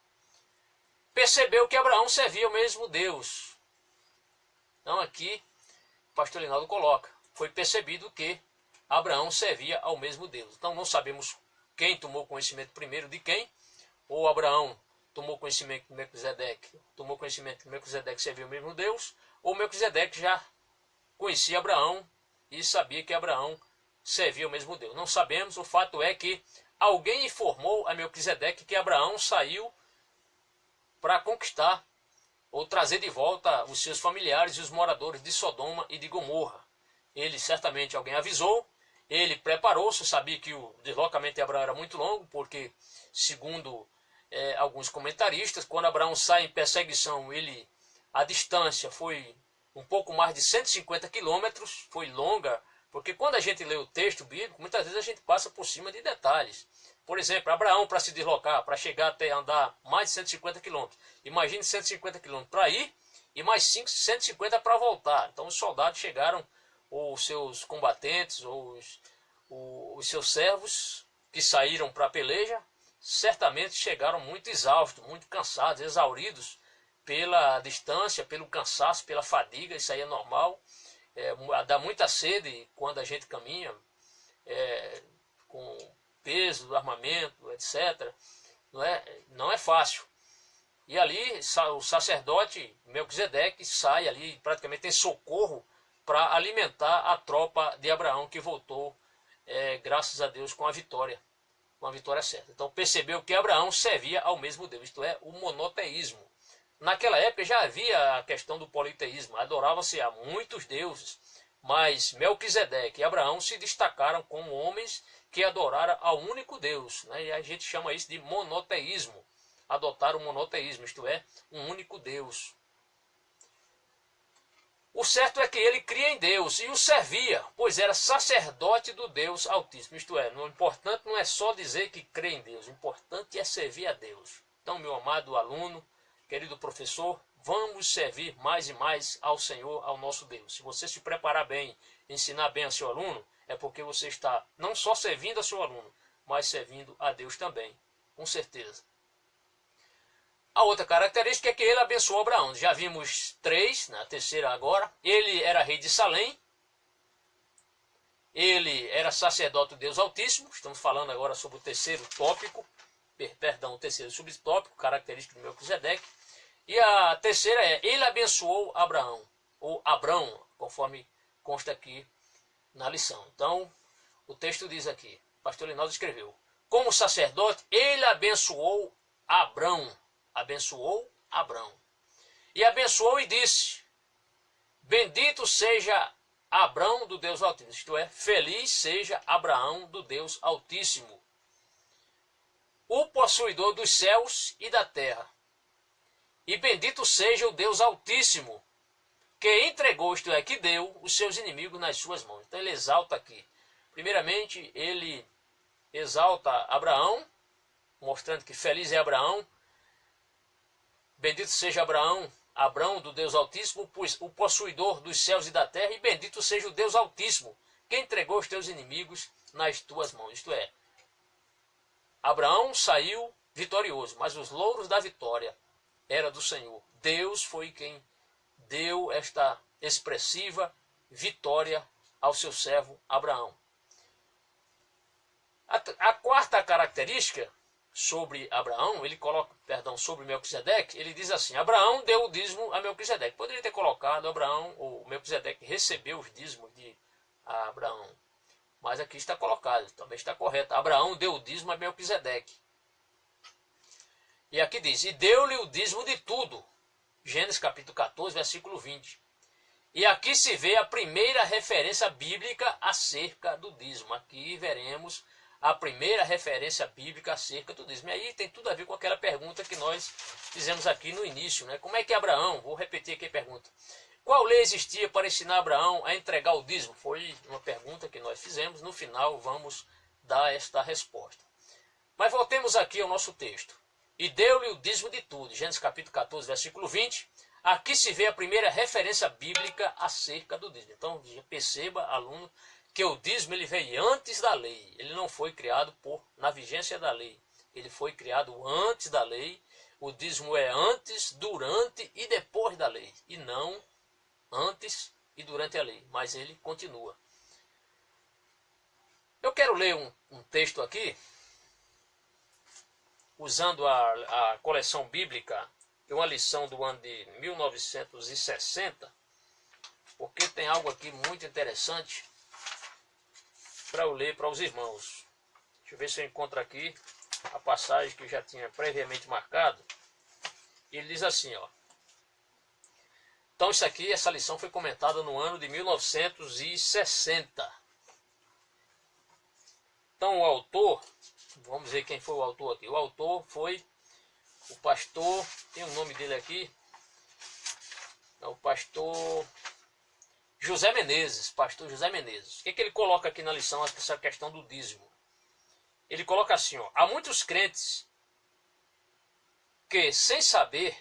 A: Percebeu que Abraão servia ao mesmo Deus. Então aqui o pastor Linaldo coloca, foi percebido que Abraão servia ao mesmo Deus. Então não sabemos quem tomou conhecimento primeiro de quem, ou Abraão tomou conhecimento de Melquisedeque, servia ao mesmo Deus, ou Melquisedeque já conhecia Abraão e sabia que Abraão servia ao mesmo Deus. Não sabemos, o fato é que alguém informou a Melquisedeque que Abraão saiu para conquistar ou trazer de volta os seus familiares e os moradores de Sodoma e de Gomorra. Ele certamente, alguém avisou, ele preparou-se, sabia que o deslocamento de Abraão era muito longo, porque, segundo alguns comentaristas, quando Abraão sai em perseguição, a distância foi um pouco mais de 150 quilômetros, foi longa, porque quando a gente lê o texto bíblico, muitas vezes a gente passa por cima de detalhes. Por exemplo, Abraão, para se deslocar, para chegar até andar mais de 150 quilômetros. Imagine 150 quilômetros para ir e mais 150 para voltar. Então os soldados chegaram, ou os seus combatentes, ou os seus servos que saíram para a peleja, certamente chegaram muito exaustos, muito cansados, exauridos pela distância, pelo cansaço, pela fadiga. Isso aí é normal. Dá muita sede quando a gente caminha com peso, armamento, etc. Não é fácil. E ali o sacerdote Melquisedeque sai ali, praticamente em socorro, para alimentar a tropa de Abraão que voltou, graças a Deus, com a vitória certa. Então percebeu que Abraão servia ao mesmo Deus, isto é, o monoteísmo. Naquela época já havia a questão do politeísmo, adorava-se a muitos deuses, mas Melquisedeque e Abraão se destacaram como homens que adoraram ao único Deus, né? E a gente chama isso de monoteísmo, adotar o monoteísmo, isto é, um único Deus. O certo é que ele cria em Deus e o servia, pois era sacerdote do Deus Altíssimo. Isto é, o importante não é só dizer que crê em Deus, o importante é servir a Deus. Então, meu amado aluno, querido professor, vamos servir mais e mais ao Senhor, ao nosso Deus. Se você se preparar bem, ensinar bem a seu aluno, é porque você está não só servindo a seu aluno, mas servindo a Deus também, com certeza. A outra característica é que ele abençoou Abraão. Já vimos 3, na terceira agora. Ele era rei de Salém. Ele era sacerdote do Deus Altíssimo. Estamos falando agora sobre o terceiro tópico. O terceiro subtópico, característica do Melquisedeque. E a terceira é, ele abençoou Abraão. Ou Abrão, conforme consta aqui na lição. Então, o texto diz aqui, o pastor Linaldo escreveu. Como sacerdote, ele abençoou Abrão. Abençoou Abrão. E abençoou e disse, bendito seja Abrão do Deus Altíssimo. Isto é, feliz seja Abraão do Deus Altíssimo, o possuidor dos céus e da terra. E bendito seja o Deus Altíssimo, que entregou, isto é, que deu os seus inimigos nas suas mãos. Então ele exalta aqui. Primeiramente, ele exalta Abraão, mostrando que feliz é Abraão. Bendito seja Abrão do Deus Altíssimo, pois o possuidor dos céus e da terra, e bendito seja o Deus Altíssimo, que entregou os teus inimigos nas tuas mãos. Isto é, Abraão saiu vitorioso, mas os louros da vitória era do Senhor. Deus foi quem deu esta expressiva vitória ao seu servo Abraão. A quarta característica sobre Abraão, ele coloca, sobre Melquisedeque, ele diz assim, Abraão deu o dízimo a Melquisedeque. Poderia ter colocado Abraão, ou Melquisedeque recebeu os dízimos de Abraão. Mas aqui está colocado, também está correto. Abraão deu o dízimo a Melquisedeque. E aqui diz, e deu-lhe o dízimo de tudo. Gênesis capítulo 14, versículo 20. E aqui se vê a primeira referência bíblica acerca do dízimo. Aqui veremos a primeira referência bíblica acerca do dízimo. E aí tem tudo a ver com aquela pergunta que nós fizemos aqui no início, né? Como é que Abraão, vou repetir aqui a pergunta, qual lei existia para ensinar Abraão a entregar o dízimo? Foi uma pergunta que nós fizemos, no final vamos dar esta resposta. Mas voltemos aqui ao nosso texto. E deu-lhe o dízimo de tudo, Gênesis capítulo 14, versículo 20, aqui se vê a primeira referência bíblica acerca do dízimo. Então perceba, aluno, que o dízimo ele veio antes da lei, ele não foi criado na vigência da lei, ele foi criado antes da lei, o dízimo é antes, durante e depois da lei, e não antes e durante a lei, mas ele continua. Eu quero ler um texto aqui, usando a coleção bíblica, que é uma lição do ano de 1960, porque tem algo aqui muito interessante para eu ler para os irmãos. Deixa eu ver se eu encontro aqui a passagem que eu já tinha previamente marcado. Ele diz assim, ó. Então isso aqui, essa lição foi comentada no ano de 1960. Então o autor, vamos ver quem foi o autor aqui. O autor foi o pastor, tem o nome dele aqui, é o pastor José Menezes, pastor José Menezes. O que ele coloca aqui na lição, essa questão do dízimo? Ele coloca assim, ó, há muitos crentes que, sem saber,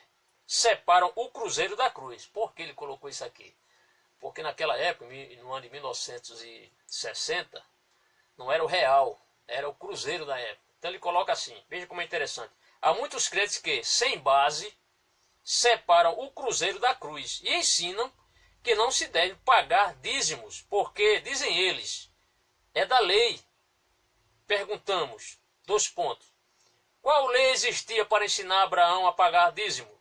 A: separam o cruzeiro da cruz. Por que ele colocou isso aqui? Porque naquela época, no ano de 1960, não era o real, era o cruzeiro da época. Então ele coloca assim, veja como é interessante. Há muitos crentes que, sem base, separam o cruzeiro da cruz e ensinam que não se deve pagar dízimos, porque, dizem eles, é da lei. Perguntamos, 2 pontos. Qual lei existia para ensinar Abraão a pagar dízimo?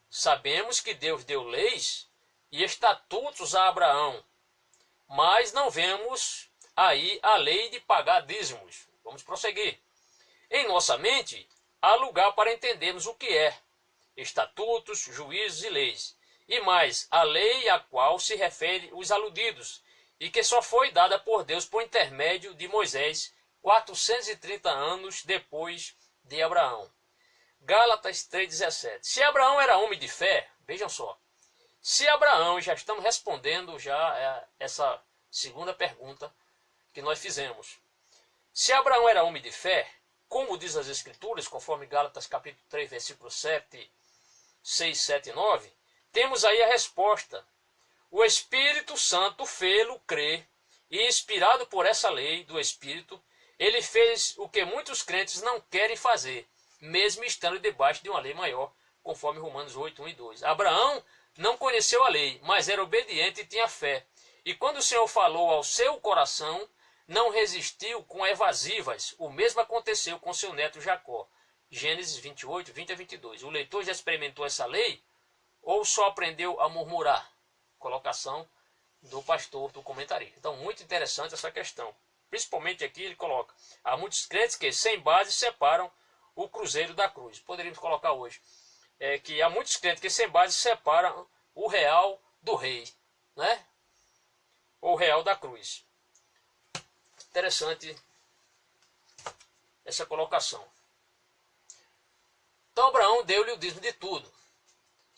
A: Sabemos que Deus deu leis e estatutos a Abraão, mas não vemos aí a lei de pagar dízimos. Vamos prosseguir. Em nossa mente, há lugar para entendermos o que é estatutos, juízos e leis, e mais a lei a qual se refere os aludidos, e que só foi dada por Deus por intermédio de Moisés, 430 anos depois de Abraão. Gálatas 3,17. Se Abraão era homem de fé, vejam só, se Abraão, já estamos respondendo já essa segunda pergunta que nós fizemos. Se Abraão era homem de fé, como diz as Escrituras, conforme Gálatas capítulo 3, versículo 7, 6, 7 e 9, temos aí a resposta. O Espírito Santo fê-lo crer, e inspirado por essa lei do Espírito, ele fez o que muitos crentes não querem fazer, mesmo estando debaixo de uma lei maior, conforme Romanos 8, 1 e 2. Abraão não conheceu a lei, mas era obediente e tinha fé. E quando o Senhor falou ao seu coração, não resistiu com evasivas. O mesmo aconteceu com seu neto Jacó. Gênesis 28, 20 a 22. O leitor já experimentou essa lei ou só aprendeu a murmurar? Colocação do pastor, do comentarista. Então, muito interessante essa questão. Principalmente aqui ele coloca: há muitos crentes que, sem base, separam o cruzeiro da cruz. Poderíamos colocar hoje que há muitos crentes que, sem base, separam o real do rei, né? Ou o real da cruz. Interessante essa colocação. Então Abraão deu-lhe o dízimo de tudo.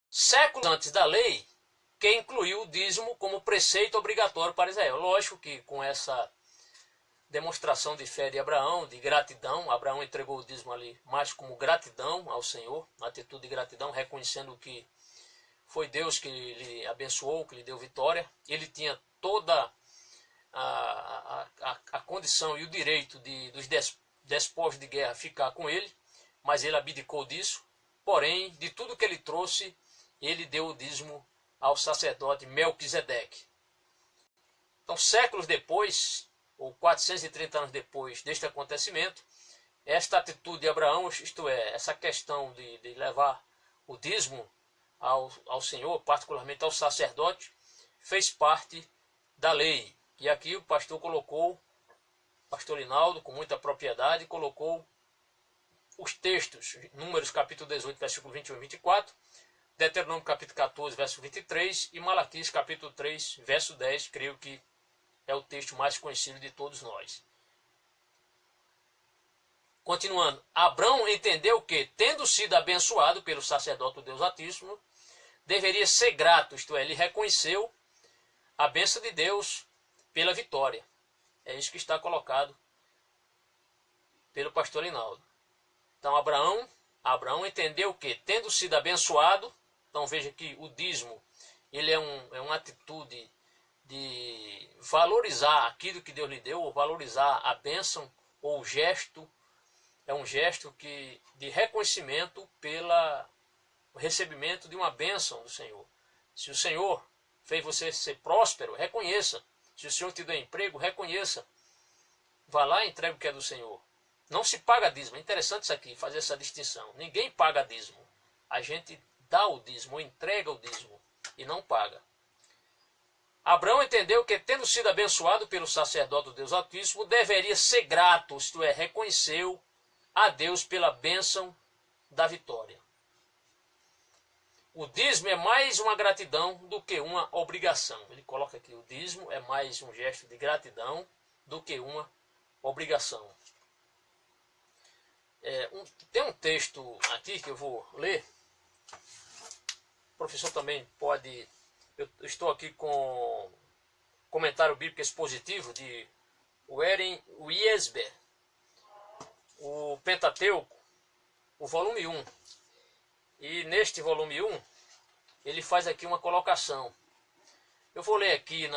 A: Séculos antes da lei, que incluiu o dízimo como preceito obrigatório para Israel. Lógico que com essa demonstração de fé de Abraão, de gratidão, Abraão entregou o dízimo ali mais como gratidão ao Senhor, uma atitude de gratidão, reconhecendo que foi Deus que lhe abençoou, que lhe deu vitória. Ele tinha toda a condição e o direito dos despojos de guerra ficar com ele, mas ele abdicou disso. Porém, de tudo que ele trouxe, ele deu o dízimo ao sacerdote Melquisedeque. Então, séculos depois, ou 430 anos depois deste acontecimento, esta atitude de Abraão, isto é, essa questão de levar o dízimo ao Senhor, particularmente ao sacerdote, fez parte da lei. E aqui o pastor pastor Linaldo, com muita propriedade, colocou os textos, Números capítulo 18, versículo 21 e 24, Deuteronômio capítulo 14, verso 23 e Malaquias capítulo 3, verso 10, creio que é o texto mais conhecido de todos nós. Continuando, Abrão entendeu que, tendo sido abençoado pelo sacerdote do Deus Altíssimo, deveria ser grato, isto é, ele reconheceu a bênção de Deus pela vitória. É isso que está colocado pelo pastor Linaldo. Então Abraão entendeu que, tendo sido abençoado, então veja que o dízimo ele é uma atitude de valorizar aquilo que Deus lhe deu, ou valorizar a bênção, ou o gesto, é um gesto de reconhecimento pelo recebimento de uma bênção do Senhor. Se o Senhor fez você ser próspero, reconheça. Se o Senhor te deu emprego, reconheça. Vá lá e entregue o que é do Senhor. Não se paga dízimo. É interessante isso aqui, fazer essa distinção. Ninguém paga dízimo. A gente dá o dízimo, entrega o dízimo e não paga. Abraão entendeu que, tendo sido abençoado pelo sacerdote do Deus Altíssimo, deveria ser grato, isto é, reconheceu a Deus pela bênção da vitória. O dízimo é mais uma gratidão do que uma obrigação. Ele coloca aqui, o dízimo é mais um gesto de gratidão do que uma obrigação. Tem um texto aqui que eu vou ler. O professor também pode... Eu estou aqui com comentário bíblico expositivo de Warren Wiersbe, o Pentateuco, o volume 1. E neste volume 1, ele faz aqui uma colocação. Eu vou ler aqui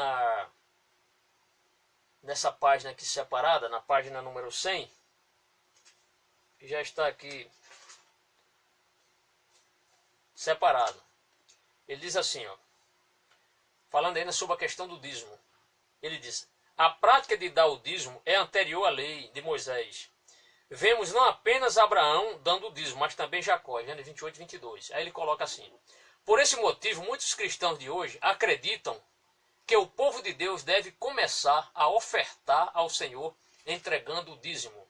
A: nessa página aqui separada, na página número 100, que já está aqui separado. Ele diz assim, ó, falando ainda sobre a questão do dízimo. Ele diz: a prática de dar o dízimo é anterior à lei de Moisés. vemos não apenas Abraão dando o dízimo, mas também Jacó, Gênesis 28 e 22. Aí ele coloca assim: por esse motivo, muitos cristãos de hoje acreditam que o povo de Deus deve começar a ofertar ao Senhor entregando o dízimo.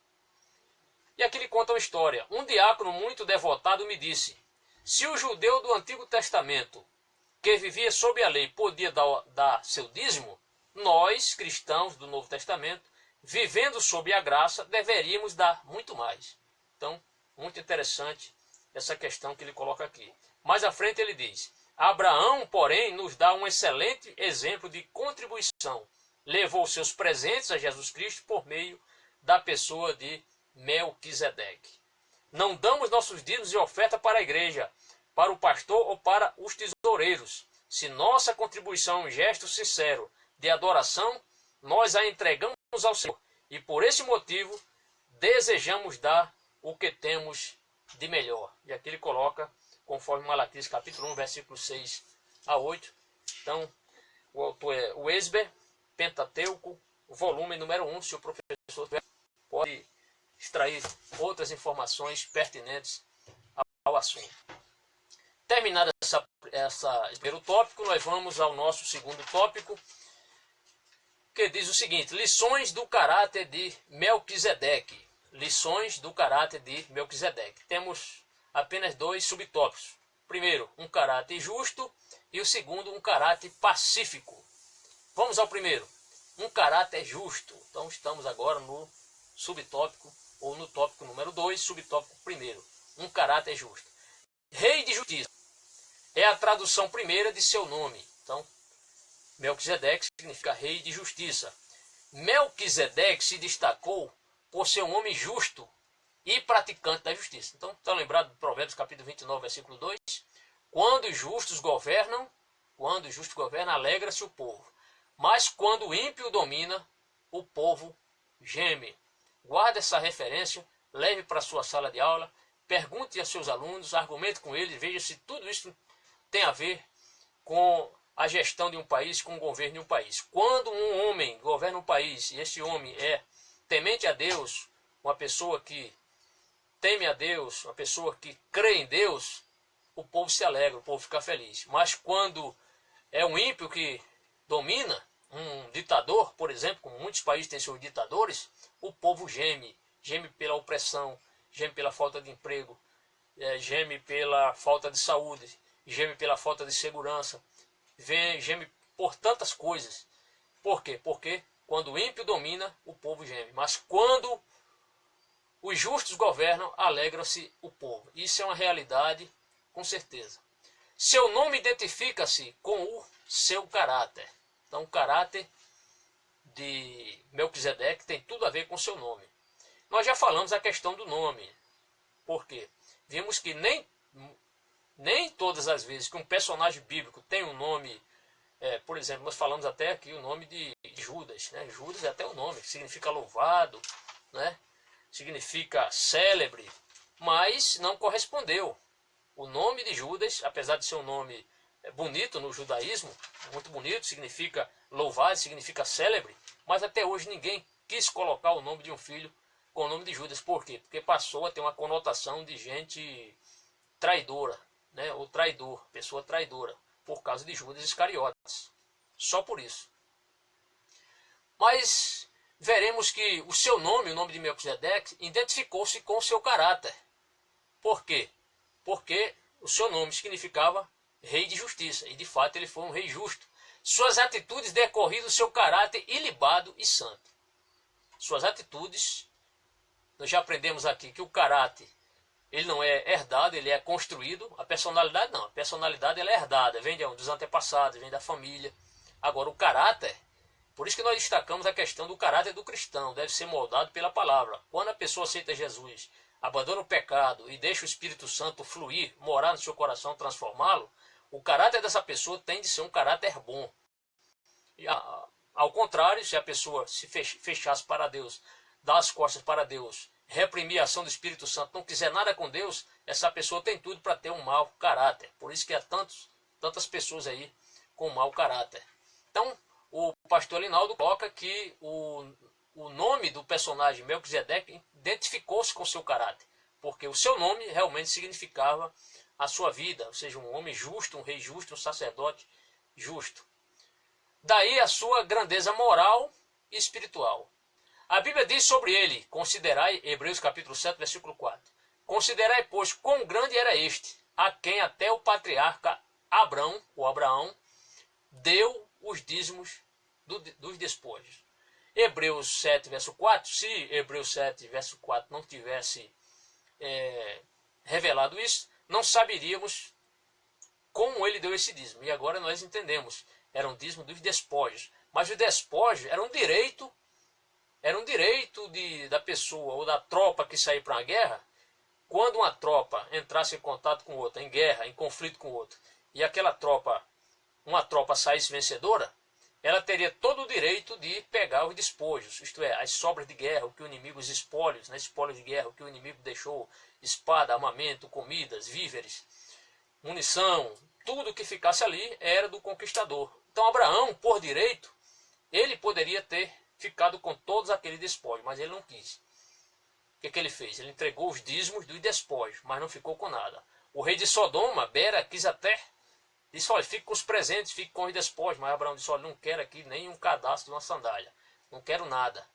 A: E aqui ele conta uma história. Um diácono muito devotado me disse: se o judeu do Antigo Testamento, que vivia sob a lei, podia dar seu dízimo, nós, cristãos do Novo Testamento, vivendo sob a graça, deveríamos dar muito mais. Então, muito interessante essa questão que ele coloca aqui. Mais à frente ele diz: Abraão, porém, nos dá um excelente exemplo de contribuição. Levou seus presentes a Jesus Cristo por meio da pessoa de Melquisedeque. Não damos nossos dízimos e oferta para a igreja, para o pastor ou para os tesoureiros. Se nossa contribuição é um gesto sincero de adoração, nós a entregamos ao Senhor. E por esse motivo, desejamos dar o que temos de melhor. E aqui ele coloca, conforme Malaquias capítulo 1, versículos 6 a 8. Então, o autor é Wesber, Pentateuco, volume número 1. Se o professor pode extrair outras informações pertinentes ao assunto. Terminado esse primeiro tópico, nós vamos ao nosso segundo tópico, que diz o seguinte: lições do caráter de Melquisedeque. Lições do caráter de Melquisedeque. Temos apenas dois subtópicos. Primeiro, um caráter justo, e o segundo, um caráter pacífico. Vamos ao primeiro, um caráter justo. Então estamos agora no subtópico, ou no tópico número 2, subtópico primeiro, um caráter justo. Rei de justiça é a tradução primeira de seu nome. Então, Melquisedeque significa rei de justiça. Melquisedeque se destacou por ser um homem justo e praticante da justiça. Então, está lembrado do Provérbios capítulo 29, versículo 2? Quando os justos governam, alegra-se o povo. Mas quando o ímpio domina, o povo geme. Guarde essa referência, leve para a sua sala de aula, pergunte a seus alunos, argumente com eles, veja se tudo isso tem a ver com a gestão de um país, com o governo de um país. Quando um homem governa um país, e esse homem é temente a Deus, uma pessoa que teme a Deus, uma pessoa que crê em Deus, o povo se alegra, o povo fica feliz. Mas quando é um ímpio que domina, um ditador, por exemplo, como muitos países têm seus ditadores, o povo geme. Geme pela opressão, geme pela falta de emprego, geme pela falta de saúde, geme pela falta de segurança, geme por tantas coisas. Por quê? Porque quando o ímpio domina, o povo geme. Mas quando os justos governam, alegra-se o povo. Isso é uma realidade, com certeza. Seu nome identifica-se com o seu caráter. Então, o caráter de Melquisedeque tem tudo a ver com o seu nome. Nós já falamos a questão do nome. Por quê? Vimos que nem todas as vezes que um personagem bíblico tem um nome, por exemplo, nós falamos até aqui o nome de Judas. Né? Judas é até o nome, que significa louvado, né? Significa célebre, mas não correspondeu. O nome de Judas, apesar de ser um nome bonito no judaísmo, muito bonito, significa louvado, significa célebre, mas até hoje ninguém quis colocar o nome de um filho com o nome de Judas. Por quê? Porque passou a ter uma conotação de gente traidora, né? Ou traidor, pessoa traidora, por causa de Judas Iscariotes. Só por isso. Mas veremos que o seu nome, o nome de Melquisedeque, identificou-se com o seu caráter. Por quê? Porque o seu nome significava rei de justiça, e de fato ele foi um rei justo. Suas atitudes decorriam do seu caráter ilibado e santo. Suas atitudes, nós já aprendemos aqui que o caráter, ele não é herdado, ele é construído. A personalidade não, a personalidade ela é herdada, vem dos antepassados, vem da família. Agora o caráter, por isso que nós destacamos a questão do caráter do cristão, deve ser moldado pela palavra. Quando a pessoa aceita Jesus, abandona o pecado e deixa o Espírito Santo fluir, morar no seu coração, transformá-lo, o caráter dessa pessoa tem de ser um caráter bom. E, ao contrário, se a pessoa se fechasse para Deus, dar as costas para Deus, reprimir a ação do Espírito Santo, não quiser nada com Deus, essa pessoa tem tudo para ter um mau caráter. Por isso que há tantas pessoas aí com mau caráter. Então, o pastor Linaldo coloca que o nome do personagem Melquisedeque identificou-se com seu caráter, porque o seu nome realmente significava a sua vida, ou seja, um homem justo, um rei justo, um sacerdote justo. Daí a sua grandeza moral e espiritual. A Bíblia diz sobre ele, considerai, Hebreus capítulo 7, versículo 4, considerai, pois, quão grande era este, a quem até o patriarca Abraão, deu os dízimos dos despojos. Hebreus 7, verso 4, se Hebreus 7, verso 4 não tivesse revelado isso, não saberíamos como ele deu esse dízimo. E agora nós entendemos, era um dízimo dos despojos. Mas o despojo era um direito da pessoa ou da tropa que sair para uma guerra. Quando uma tropa entrasse em contato com outra, em guerra, em conflito com outra, e uma tropa saísse vencedora, ela teria todo o direito de pegar os despojos, isto é, as sobras de guerra, o que o inimigo, os espólios, espólios de guerra, o que o inimigo deixou, espada, armamento, comidas, víveres, munição, tudo que ficasse ali era do conquistador. Então Abraão, por direito, ele poderia ter ficado com todos aqueles despojos, mas ele não quis. O que ele fez? Ele entregou os dízimos dos despojos, mas não ficou com nada. O rei de Sodoma, Bera, quis até, disse, olha, fique com os presentes, fique com os despojos, mas Abraão disse, olha, não quero aqui nem um cadastro de uma sandália, não quero nada,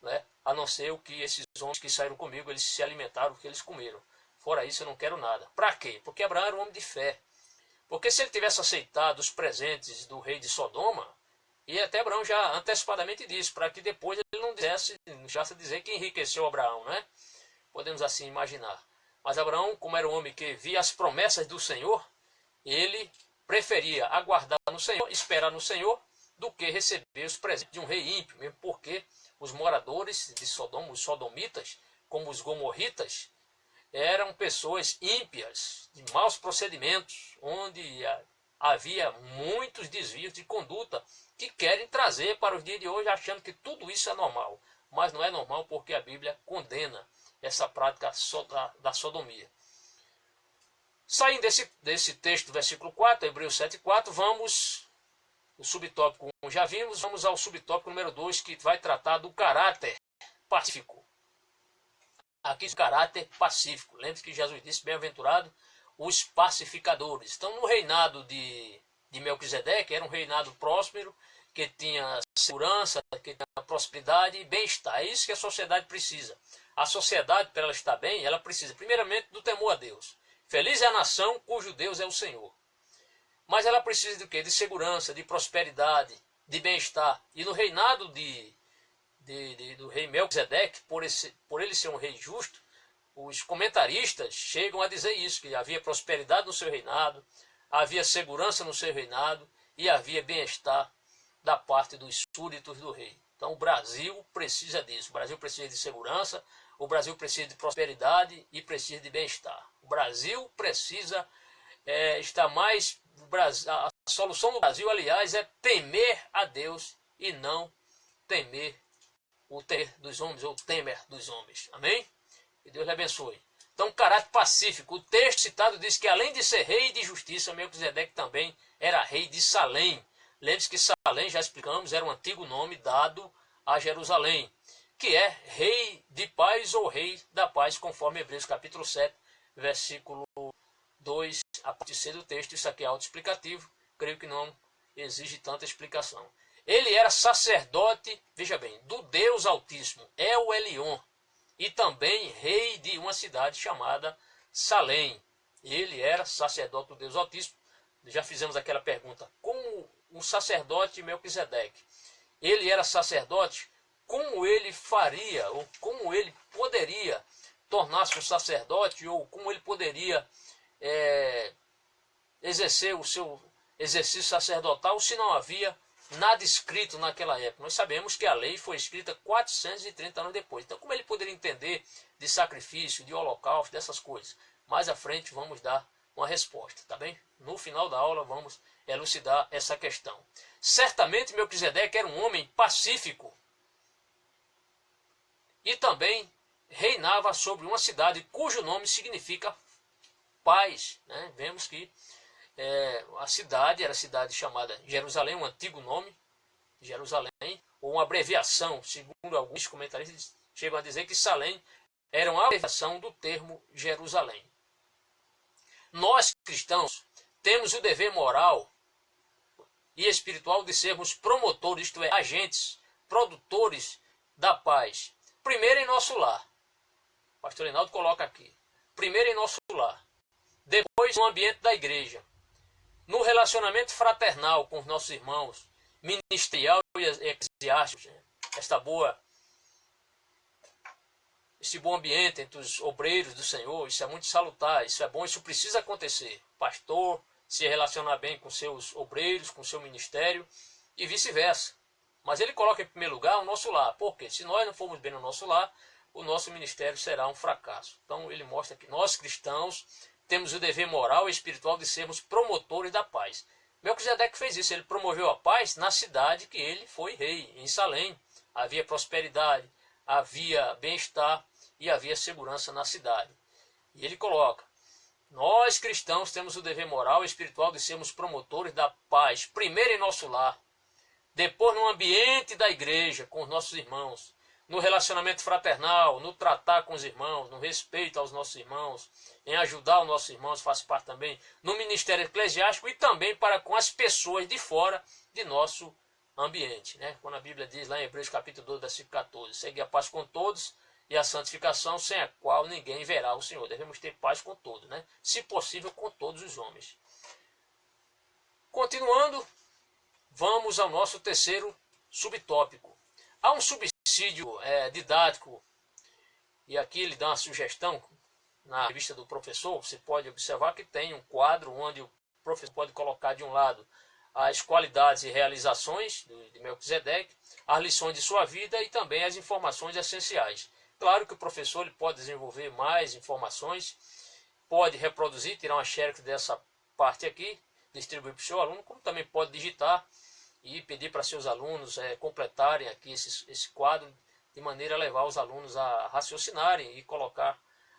A: né? A não ser o que esses homens que saíram comigo, eles se alimentaram, o que eles comeram. Fora isso, eu não quero nada. Para quê? Porque Abraão era um homem de fé. Porque se ele tivesse aceitado os presentes do rei de Sodoma, e até Abraão já antecipadamente disse, para que depois ele não chegasse a dizer que enriqueceu Abraão, né? Podemos assim imaginar. Mas Abraão, como era um homem que via as promessas do Senhor, ele preferia aguardar no Senhor, esperar no Senhor, do que receber os presentes de um rei ímpio, mesmo porque os moradores de Sodoma, os sodomitas, como os gomorritas, eram pessoas ímpias, de maus procedimentos, onde havia muitos desvios de conduta que querem trazer para os dias de hoje, achando que tudo isso é normal. Mas não é normal porque a Bíblia condena essa prática da sodomia. Saindo desse texto, versículo 4, Hebreus 7,4, vamos, o subtópico 1 já vimos, vamos ao subtópico número 2, que vai tratar do caráter pacífico. Aqui o caráter pacífico. Lembre-se que Jesus disse, bem-aventurado os pacificadores. Então, no reinado de Melquisedeque, era um reinado próspero, que tinha segurança, que tinha prosperidade e bem-estar. É isso que a sociedade precisa. A sociedade, para ela estar bem, ela precisa, primeiramente, do temor a Deus. Feliz é a nação cujo Deus é o Senhor. Mas ela precisa de quê? De segurança, de prosperidade, de bem-estar. E no reinado do rei Melquisedeque, por ele ser um rei justo, os comentaristas chegam a dizer isso, que havia prosperidade no seu reinado, havia segurança no seu reinado e havia bem-estar da parte dos súditos do rei. Então o Brasil precisa disso. O Brasil precisa de segurança, o Brasil precisa de prosperidade e precisa de bem-estar. O Brasil precisa estar mais... A solução do Brasil, aliás, é temer a Deus e não temer o ter dos homens ou temer dos homens. Amém? Que Deus lhe abençoe. Então, caráter pacífico. O texto citado diz que além de ser rei de justiça, Melquisedeque também era rei de Salém. Lembre-se que Salém, já explicamos, era um antigo nome dado a Jerusalém, que é rei de paz ou rei da paz, conforme Hebreus capítulo 7, versículo 2, a partir C do texto. Isso aqui é autoexplicativo, creio que não exige tanta explicação. Ele era sacerdote, veja bem, do Deus Altíssimo, El Elyon, e também rei de uma cidade chamada Salém. Ele era sacerdote do Deus Altíssimo. Já fizemos aquela pergunta, como um sacerdote Melquisedeque, ele era sacerdote, como ele faria, ou como ele poderia tornar-se um sacerdote, ou como ele poderia exercer o seu exercício sacerdotal, se não havia nada escrito naquela época. Nós sabemos que a lei foi escrita 430 anos depois. Então, como ele poderia entender de sacrifício, de holocausto, dessas coisas? Mais à frente vamos dar uma resposta, tá bem? No final da aula vamos elucidar essa questão. Certamente Melquisedeque era um homem pacífico e também reinava sobre uma cidade cujo nome significa paz, né? Vemos que a cidade era a cidade chamada Jerusalém, um antigo nome, Jerusalém. ou uma abreviação, segundo alguns comentaristas chegam a dizer que Salém era uma abreviação do termo Jerusalém. Nós, cristãos, temos o dever moral e espiritual de sermos promotores, isto é, agentes, produtores da paz. Primeiro em nosso lar. O pastor Reinaldo coloca aqui. Primeiro em nosso lar. Depois no ambiente da igreja. No relacionamento fraternal com os nossos irmãos, ministerial e eclesiástico. Esse bom ambiente entre os obreiros do Senhor, isso é muito salutar, isso é bom, isso precisa acontecer. Pastor se relacionar bem com seus obreiros, com seu ministério e vice-versa. Mas ele coloca em primeiro lugar o nosso lar. Por quê? Se nós não formos bem no nosso lar, o nosso ministério será um fracasso. Então ele mostra que nós cristãos temos o dever moral e espiritual de sermos promotores da paz. Melquisedeque fez isso, ele promoveu a paz na cidade que ele foi rei, em Salém. Havia prosperidade, havia bem-estar e havia segurança na cidade. E ele coloca, nós cristãos temos o dever moral e espiritual de sermos promotores da paz, primeiro em nosso lar, depois no ambiente da igreja, com os nossos irmãos, no relacionamento fraternal, no tratar com os irmãos, no respeito aos nossos irmãos, em ajudar os nossos irmãos, faz parte também, no ministério eclesiástico e também para com as pessoas de fora de nosso ambiente. Né? Quando a Bíblia diz lá em Hebreus capítulo 12, versículo 14, segue a paz com todos e a santificação, sem a qual ninguém verá o Senhor. Devemos ter paz com todos, né? Se possível com todos os homens. Continuando, vamos ao nosso terceiro subtópico. Há um subsídio didático, e aqui ele dá uma sugestão, na revista do professor, você pode observar que tem um quadro onde o professor pode colocar de um lado as qualidades e realizações de Melquisedeque, as lições de sua vida e também as informações essenciais. Claro que o professor ele pode desenvolver mais informações, pode reproduzir, tirar uma xerox dessa parte aqui, distribuir para o seu aluno, como também pode digitar e pedir para seus alunos completarem aqui esse quadro, de maneira a levar os alunos a raciocinarem e colocar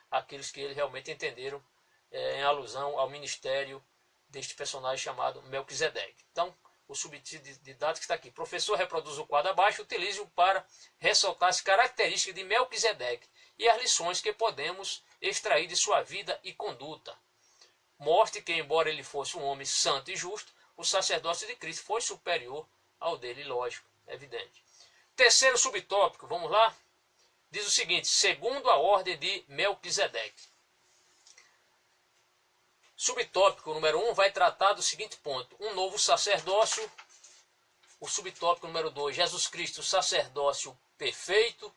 A: aqueles que eles realmente entenderam em alusão ao ministério deste personagem chamado Melquisedeque. Então, o subtítulo didático está aqui. Professor reproduz o quadro abaixo, utilize-o para ressaltar as características de Melquisedeque e as lições que podemos extrair de sua vida e conduta. Mostre que, embora ele fosse um homem santo e justo, o sacerdócio de Cristo foi superior ao dele, lógico, evidente. Terceiro subtópico, vamos lá? Diz o seguinte, segundo a ordem de Melquisedeque. Subtópico número 1 vai tratar do seguinte ponto, um novo sacerdócio. O subtópico número 2, Jesus Cristo, sacerdócio perfeito.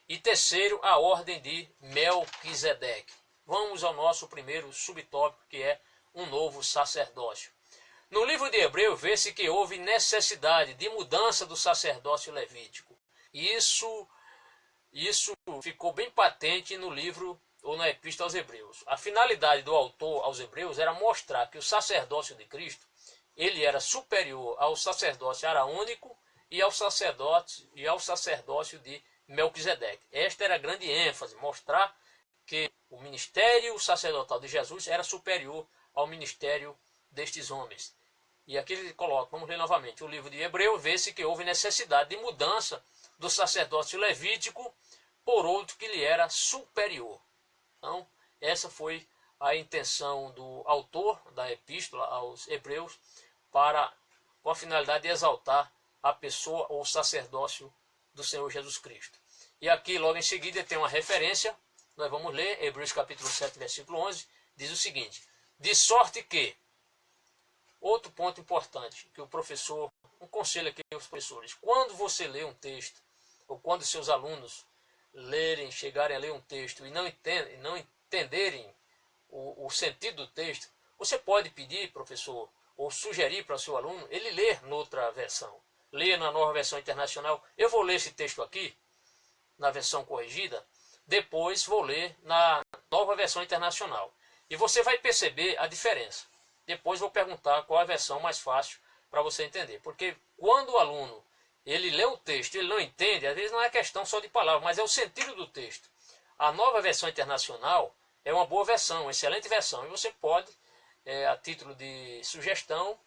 A: E terceiro, a ordem de Melquisedeque. Vamos ao nosso primeiro subtópico, que é um novo sacerdócio. No livro de Hebreus, vê-se que houve necessidade de mudança do sacerdócio levítico. Isso ficou bem patente no livro ou na Epístola aos Hebreus. A finalidade do autor aos Hebreus era mostrar que o sacerdócio de Cristo ele era superior ao sacerdócio araônico e ao sacerdócio de Melquisedeque. Esta era a grande ênfase, mostrar que o ministério sacerdotal de Jesus era superior ao ministério destes homens. E aqui ele coloca, vamos ler novamente, o livro de Hebreus, vê-se que houve necessidade de mudança do sacerdócio levítico por outro que lhe era superior. Então, essa foi a intenção do autor da epístola aos Hebreus com a finalidade de exaltar a pessoa ou o sacerdócio do Senhor Jesus Cristo. E aqui, logo em seguida, tem uma referência, nós vamos ler, Hebreus capítulo 7, versículo 11, diz o seguinte, de sorte que, outro ponto importante, que o professor, um conselho aqui aos professores, quando você lê um texto, ou quando seus alunos chegarem a ler um texto e não entenderem o sentido do texto, você pode pedir, professor, ou sugerir para o seu aluno, ele ler noutra versão. Leia na nova versão internacional. Eu vou ler esse texto aqui, na versão corrigida, depois vou ler na nova versão internacional. E você vai perceber a diferença. Depois vou perguntar qual a versão mais fácil para você entender. Porque quando o aluno ele lê o texto, ele não entende, às vezes não é questão só de palavras, mas é o sentido do texto. A nova versão internacional é uma boa versão, uma excelente versão. E você pode, a título de sugestão,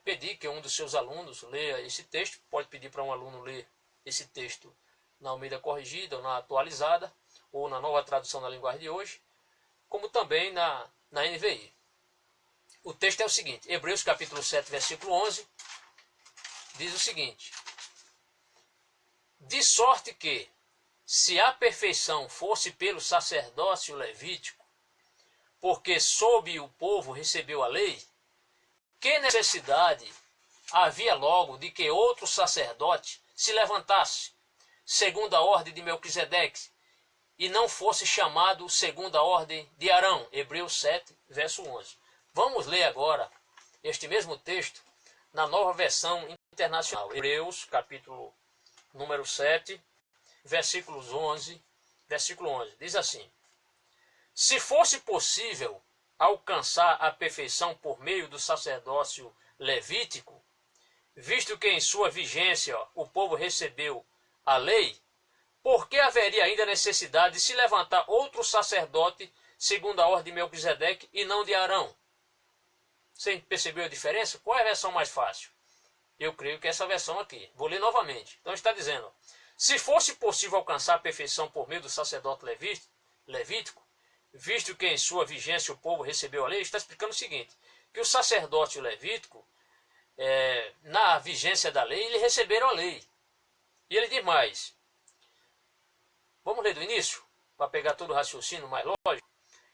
A: pedir que um dos seus alunos leia esse texto. Pode pedir para um aluno ler esse texto na Almeida Corrigida, ou na Atualizada, ou na Nova Tradução da Linguagem de Hoje, como também na NVI. O texto é o seguinte: Hebreus capítulo 7, versículo 11, diz o seguinte: de sorte que, se a perfeição fosse pelo sacerdócio levítico, porque sob o povo recebeu a lei, que necessidade havia logo de que outro sacerdote se levantasse, segundo a ordem de Melquisedeque, e não fosse chamado segundo a ordem de Arão? Hebreus 7, verso 11. Vamos ler agora este mesmo texto na Nova Versão Internacional. Hebreus, capítulo número 7, versículo 11. Diz assim: se fosse possível alcançar a perfeição por meio do sacerdócio levítico, visto que em sua vigência o povo recebeu a lei, por que haveria ainda necessidade de se levantar outro sacerdote segundo a ordem de Melquisedeque e não de Arão? Você percebeu a diferença? Qual é a versão mais fácil? Eu creio que essa versão aqui. Vou ler novamente. Então está dizendo: se fosse possível alcançar a perfeição por meio do sacerdote levítico, visto que em sua vigência o povo recebeu a lei, está explicando o seguinte: que o sacerdote levítico, na vigência da lei, eles receberam a lei. E ele diz mais. Vamos ler do início, para pegar todo o raciocínio mais lógico.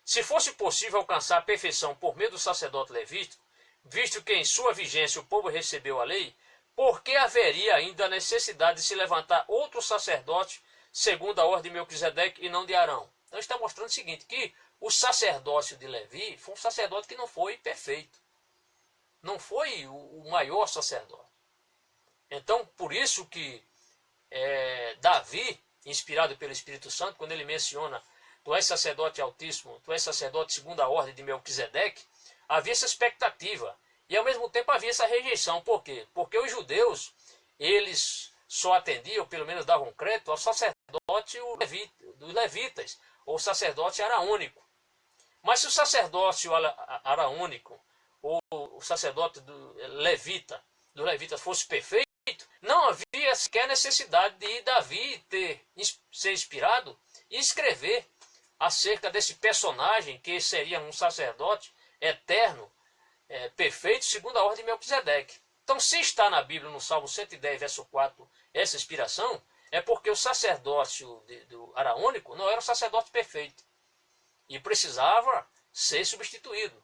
A: Se fosse possível alcançar a perfeição por meio do sacerdote levítico, visto que em sua vigência o povo recebeu a lei, por que haveria ainda a necessidade de se levantar outro sacerdote segundo a ordem de Melquisedeque e não de Arão? Então está mostrando o seguinte, que o sacerdócio de Levi foi um sacerdote que não foi perfeito. Não foi o maior sacerdote. Então, por isso que Davi, inspirado pelo Espírito Santo, quando ele menciona: tu és sacerdote altíssimo, tu és sacerdote segundo a ordem de Melquisedeque, havia essa expectativa. E ao mesmo tempo havia essa rejeição. Por quê? Porque os judeus, eles só atendiam, pelo menos davam crédito, ao sacerdote dos levitas, ou sacerdote araônico. Mas se o sacerdócio araônico, ou o sacerdote dos levitas fosse perfeito, não havia sequer necessidade de Davi ser inspirado e escrever acerca desse personagem que seria um sacerdote eterno, perfeito, segundo a ordem de Melquisedeque. Então, se está na Bíblia, no Salmo 110, verso 4, essa inspiração, é porque o sacerdócio do araônico não era um sacerdote perfeito e precisava ser substituído.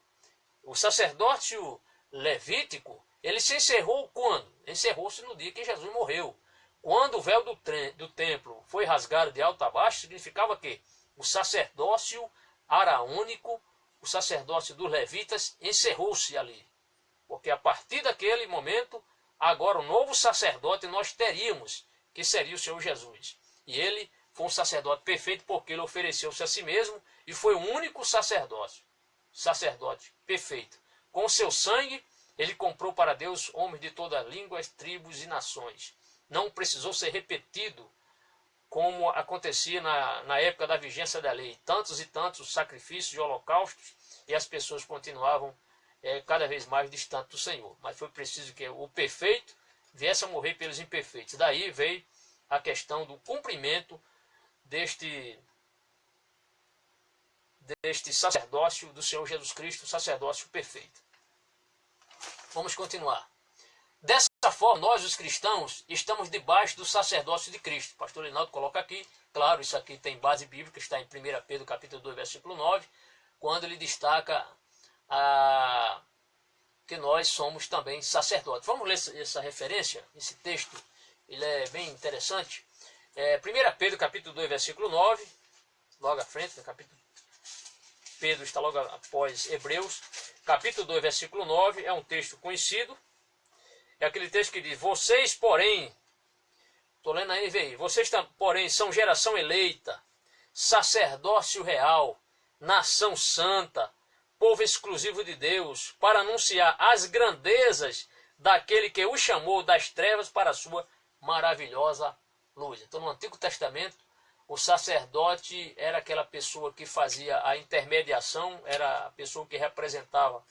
A: O sacerdócio levítico, ele se encerrou quando? Encerrou-se no dia que Jesus morreu. Quando o véu do templo foi rasgado de alto a baixo, significava que o sacerdócio araônico, o sacerdócio dos levitas, encerrou-se ali. Porque a partir daquele momento, agora o novo sacerdote nós teríamos, que seria o Senhor Jesus. E ele foi um sacerdote perfeito porque ele ofereceu-se a si mesmo e foi o único sacerdote perfeito. Com o seu sangue, ele comprou para Deus homens de todas as línguas, tribos e nações. Não precisou ser repetido como acontecia na época da vigência da lei. Tantos e tantos sacrifícios e holocaustos, e as pessoas continuavam cada vez mais distantes do Senhor. Mas foi preciso que o perfeito viesse a morrer pelos imperfeitos. Daí veio a questão do cumprimento deste sacerdócio do Senhor Jesus Cristo, sacerdócio perfeito. Vamos continuar. Dessa forma, nós, os cristãos, estamos debaixo do sacerdócio de Cristo. O pastor Linaldo coloca aqui, claro, isso aqui tem base bíblica, está em 1 Pedro capítulo 2, versículo 9, quando ele destaca que nós somos também sacerdotes. Vamos ler essa referência, esse texto, ele é bem interessante. 1 Pedro capítulo 2, versículo 9, logo à frente, Pedro está logo após Hebreus, capítulo 2, versículo 9, é um texto conhecido. É aquele texto que diz: vocês, porém, estou lendo a NVI, vocês, porém, são geração eleita, sacerdócio real, nação santa, povo exclusivo de Deus, para anunciar as grandezas daquele que os chamou das trevas para a sua maravilhosa luz. Então, no Antigo Testamento, o sacerdote era aquela pessoa que fazia a intermediação, era a pessoa que representava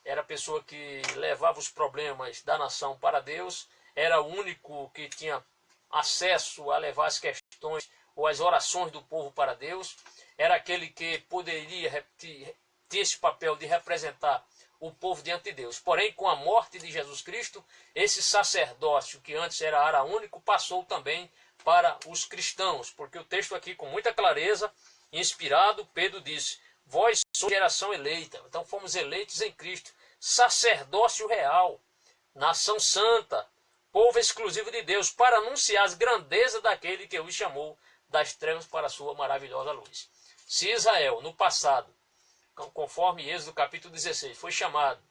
A: era a pessoa que levava os problemas da nação para Deus, era o único que tinha acesso a levar as questões ou as orações do povo para Deus, era aquele que poderia ter esse papel de representar o povo diante de Deus. Porém, com a morte de Jesus Cristo, esse sacerdócio que antes era único passou também para os cristãos, porque o texto aqui, com muita clareza, inspirado, Pedro disse: vós sois geração eleita. Então fomos eleitos em Cristo, sacerdócio real, nação santa, povo exclusivo de Deus, para anunciar as grandezas daquele que os chamou das trevas para a sua maravilhosa luz. Se Israel, no passado, conforme Êxodo capítulo 16, foi chamado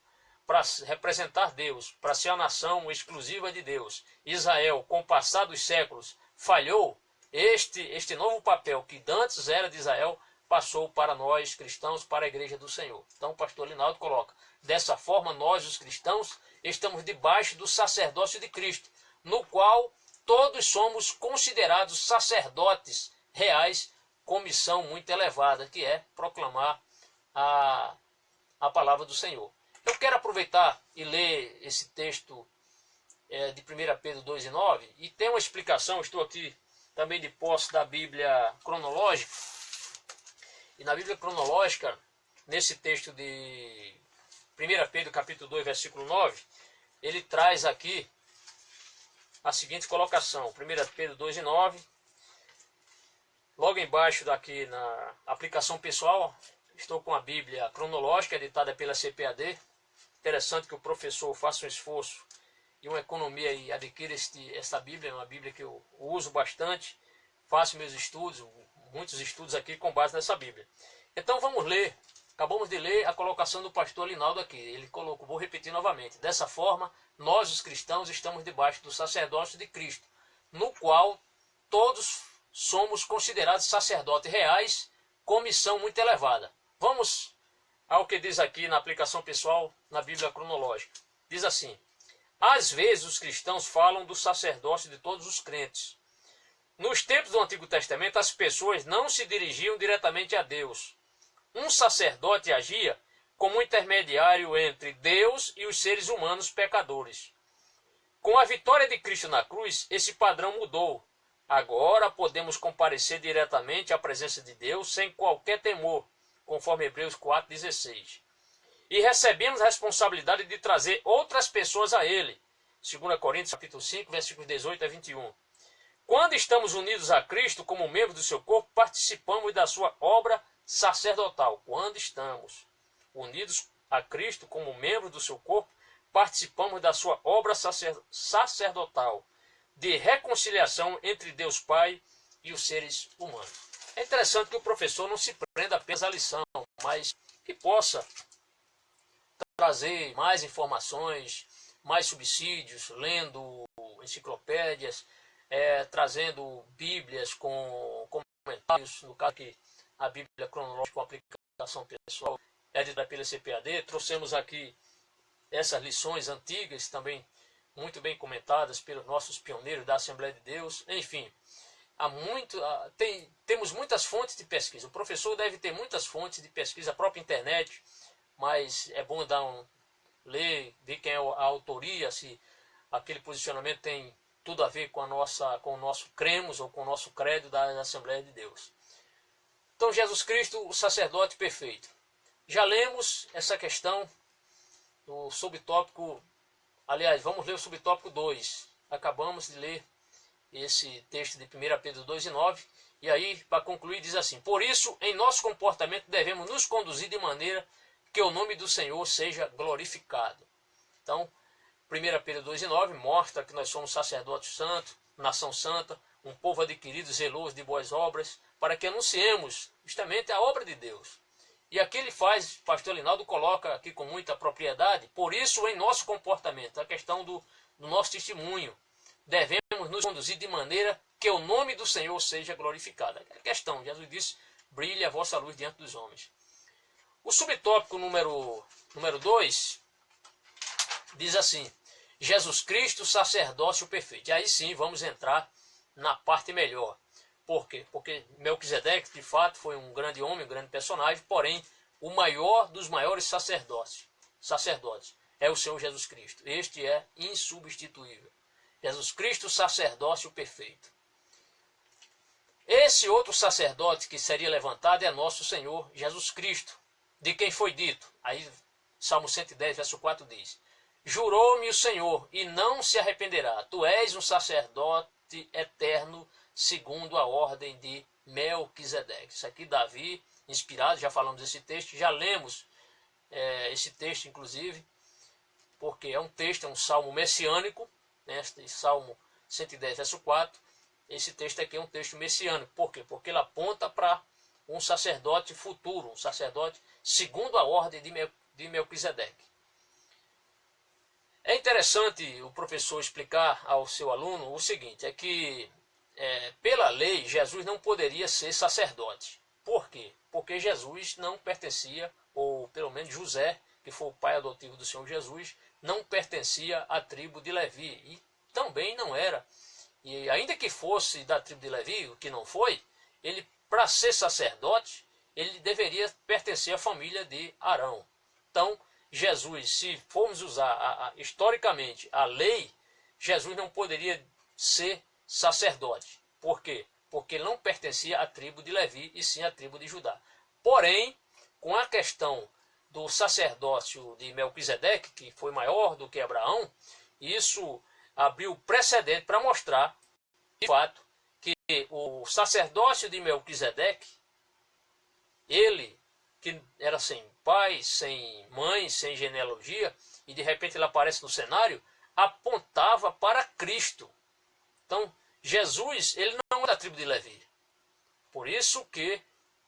A: para representar Deus, para ser a nação exclusiva de Deus, Israel, com o passar dos séculos, falhou, este novo papel que antes era de Israel, passou para nós cristãos, para a igreja do Senhor. Então o pastor Linaldo coloca: dessa forma nós, os cristãos, estamos debaixo do sacerdócio de Cristo, no qual todos somos considerados sacerdotes reais, com missão muito elevada, que é proclamar a palavra do Senhor. Eu quero aproveitar e ler esse texto de 1 Pedro 2:9, e tem uma explicação. Estou aqui também de posse da Bíblia cronológica, e na Bíblia cronológica, nesse texto de 1 Pedro capítulo 2, versículo 9, ele traz aqui a seguinte colocação: 1 Pedro 2:9, logo embaixo daqui na aplicação pessoal, estou com a Bíblia cronológica, editada pela CPAD. Interessante que o professor faça um esforço e uma economia e adquira esta Bíblia. É uma Bíblia que eu uso bastante, faço meus estudos, muitos estudos aqui com base nessa Bíblia. Então vamos ler, acabamos de ler a colocação do pastor Linaldo aqui. Ele colocou, vou repetir novamente: dessa forma, nós os cristãos estamos debaixo do sacerdócio de Cristo, no qual todos somos considerados sacerdotes reais, com missão muito elevada. Vamos ao que diz aqui na aplicação pessoal, na Bíblia cronológica. Diz assim: às vezes os cristãos falam do sacerdócio de todos os crentes. Nos tempos do Antigo Testamento, as pessoas não se dirigiam diretamente a Deus. Um sacerdote agia como intermediário entre Deus e os seres humanos pecadores. Com a vitória de Cristo na cruz, esse padrão mudou. Agora podemos comparecer diretamente à presença de Deus sem qualquer temor, conforme Hebreus 4,16. E recebemos a responsabilidade de trazer outras pessoas a Ele. 2 Coríntios capítulo 5, versículos 18 a 21. Quando estamos unidos a Cristo como membros do seu corpo, participamos da sua obra sacerdotal. Quando estamos unidos a Cristo como membros do seu corpo, participamos da sua obra sacerdotal, de reconciliação entre Deus Pai e os seres humanos. É interessante que o professor não se prenda apenas à lição, mas que possa trazer mais informações, mais subsídios, lendo enciclopédias, trazendo bíblias com comentários. No caso aqui, a Bíblia cronológica com aplicação pessoal, editada pela CPAD. Trouxemos aqui essas lições antigas, também muito bem comentadas pelos nossos pioneiros da Assembleia de Deus. Enfim, temos muitas fontes de pesquisa. O professor deve ter muitas fontes de pesquisa, a própria internet, mas é bom ler, ver quem é a autoria, se aquele posicionamento tem tudo a ver com o nosso cremos ou com o nosso credo da Assembleia de Deus. Então, Jesus Cristo, o sacerdote perfeito. Já lemos essa questão no subtópico, aliás, vamos ler o subtópico 2. Acabamos de ler esse texto de 1 Pedro 2:9, e aí, para concluir, diz assim: por isso, em nosso comportamento devemos nos conduzir de maneira que o nome do Senhor seja glorificado. Então, 1 Pedro 2:9 mostra que nós somos sacerdotes santos, nação santa, um povo adquirido, zeloso de boas obras, para que anunciemos justamente a obra de Deus. E aqui ele faz, pastor Linaldo coloca aqui com muita propriedade: por isso, em nosso comportamento, a questão do nosso testemunho, devemos nos conduzir de maneira que o nome do Senhor seja glorificado. A questão, Jesus disse: brilhe a vossa luz diante dos homens. O subtópico número 2 diz assim: Jesus Cristo, sacerdócio perfeito. E aí sim vamos entrar na parte melhor. Por quê? Porque Melquisedeque, de fato, foi um grande homem, um grande personagem, porém, o maior dos maiores sacerdotes. sacerdote, é o Senhor Jesus Cristo. Este é insubstituível. Jesus Cristo, sacerdócio perfeito. Esse outro sacerdote que seria levantado é nosso Senhor Jesus Cristo, de quem foi dito. Aí Salmo 110, verso 4 diz: jurou-me o Senhor e não se arrependerá. Tu és um sacerdote eterno segundo a ordem de Melquisedeque. Isso aqui Davi, inspirado, já falamos desse texto, já lemos esse texto inclusive, porque é um texto, é um salmo messiânico, né? Este Salmo 110, verso 4. Esse texto aqui é um texto messiânico. Por quê? Porque ele aponta para um sacerdote futuro, um sacerdote segundo a ordem de Melquisedeque. É interessante o professor explicar ao seu aluno o seguinte, é que pela lei Jesus não poderia ser sacerdote. Por quê? Porque Jesus não pertencia, ou pelo menos José, que foi o pai adotivo do Senhor Jesus, não pertencia à tribo de Levi e também não era. E ainda que fosse da tribo de Levi, o que não foi, ele, para ser sacerdote, ele deveria pertencer à família de Arão. Então, Jesus, se formos usar historicamente a lei, Jesus não poderia ser sacerdote. Por quê? Porque ele não pertencia à tribo de Levi, e sim à tribo de Judá. Porém, com a questão do sacerdócio de Melquisedeque, que foi maior do que Abraão, isso abriu precedente para mostrar, de fato, que o sacerdócio de Melquisedeque, ele, que era sem pai, sem mãe, sem genealogia, e de repente ele aparece no cenário, apontava para Cristo. Então, Jesus, ele não é da tribo de Levi. Por isso que,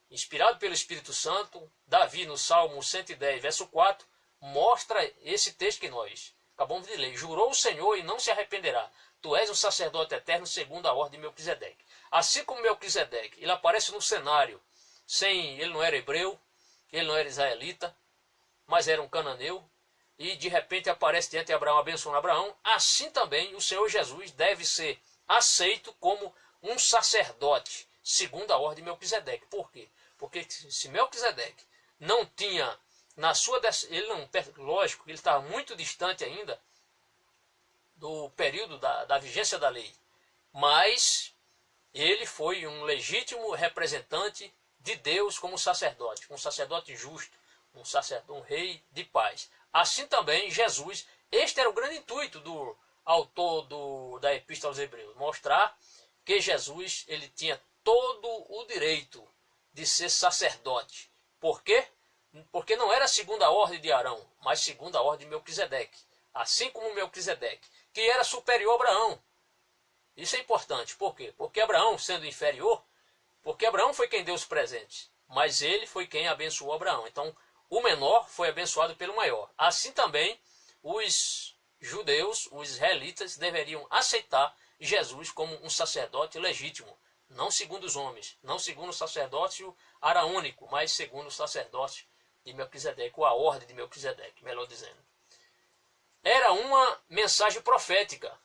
A: inspirado pelo Espírito Santo, Davi, no Salmo 110, verso 4, mostra esse texto que nós acabamos de ler. Jurou o Senhor e não se arrependerá. Tu és um sacerdote eterno segundo a ordem de Melquisedeque. Assim como Melquisedeque, ele aparece no cenário, ele não era hebreu, ele não era israelita, mas era um cananeu, e de repente aparece diante de Abraão, abençoando Abraão. Assim também o Senhor Jesus deve ser aceito como um sacerdote, segundo a ordem de Melquisedeque. Por quê? Porque se Melquisedeque não tinha na sua... Ele não, lógico, ele estava muito distante ainda do período da vigência da lei, mas ele foi um legítimo representante de Deus como sacerdote, um sacerdote justo, um rei de paz. Assim também Jesus, este era o grande intuito do autor da Epístola aos Hebreus, mostrar que Jesus ele tinha todo o direito de ser sacerdote. Por quê? Porque não era segundo a ordem de Arão, mas segundo a ordem de Melquisedeque. Assim como Melquisedeque, que era superior a Abraão. Isso é importante. Por quê? Porque Abraão, sendo inferior, porque Abraão foi quem deu os presentes, mas ele foi quem abençoou Abraão. Então, o menor foi abençoado pelo maior. Assim também, os judeus, os israelitas, deveriam aceitar Jesus como um sacerdote legítimo, não segundo os homens, não segundo o sacerdócio araônico, mas segundo o sacerdócio de Melquisedeque, ou a ordem de Melquisedeque, melhor dizendo. Era uma mensagem profética.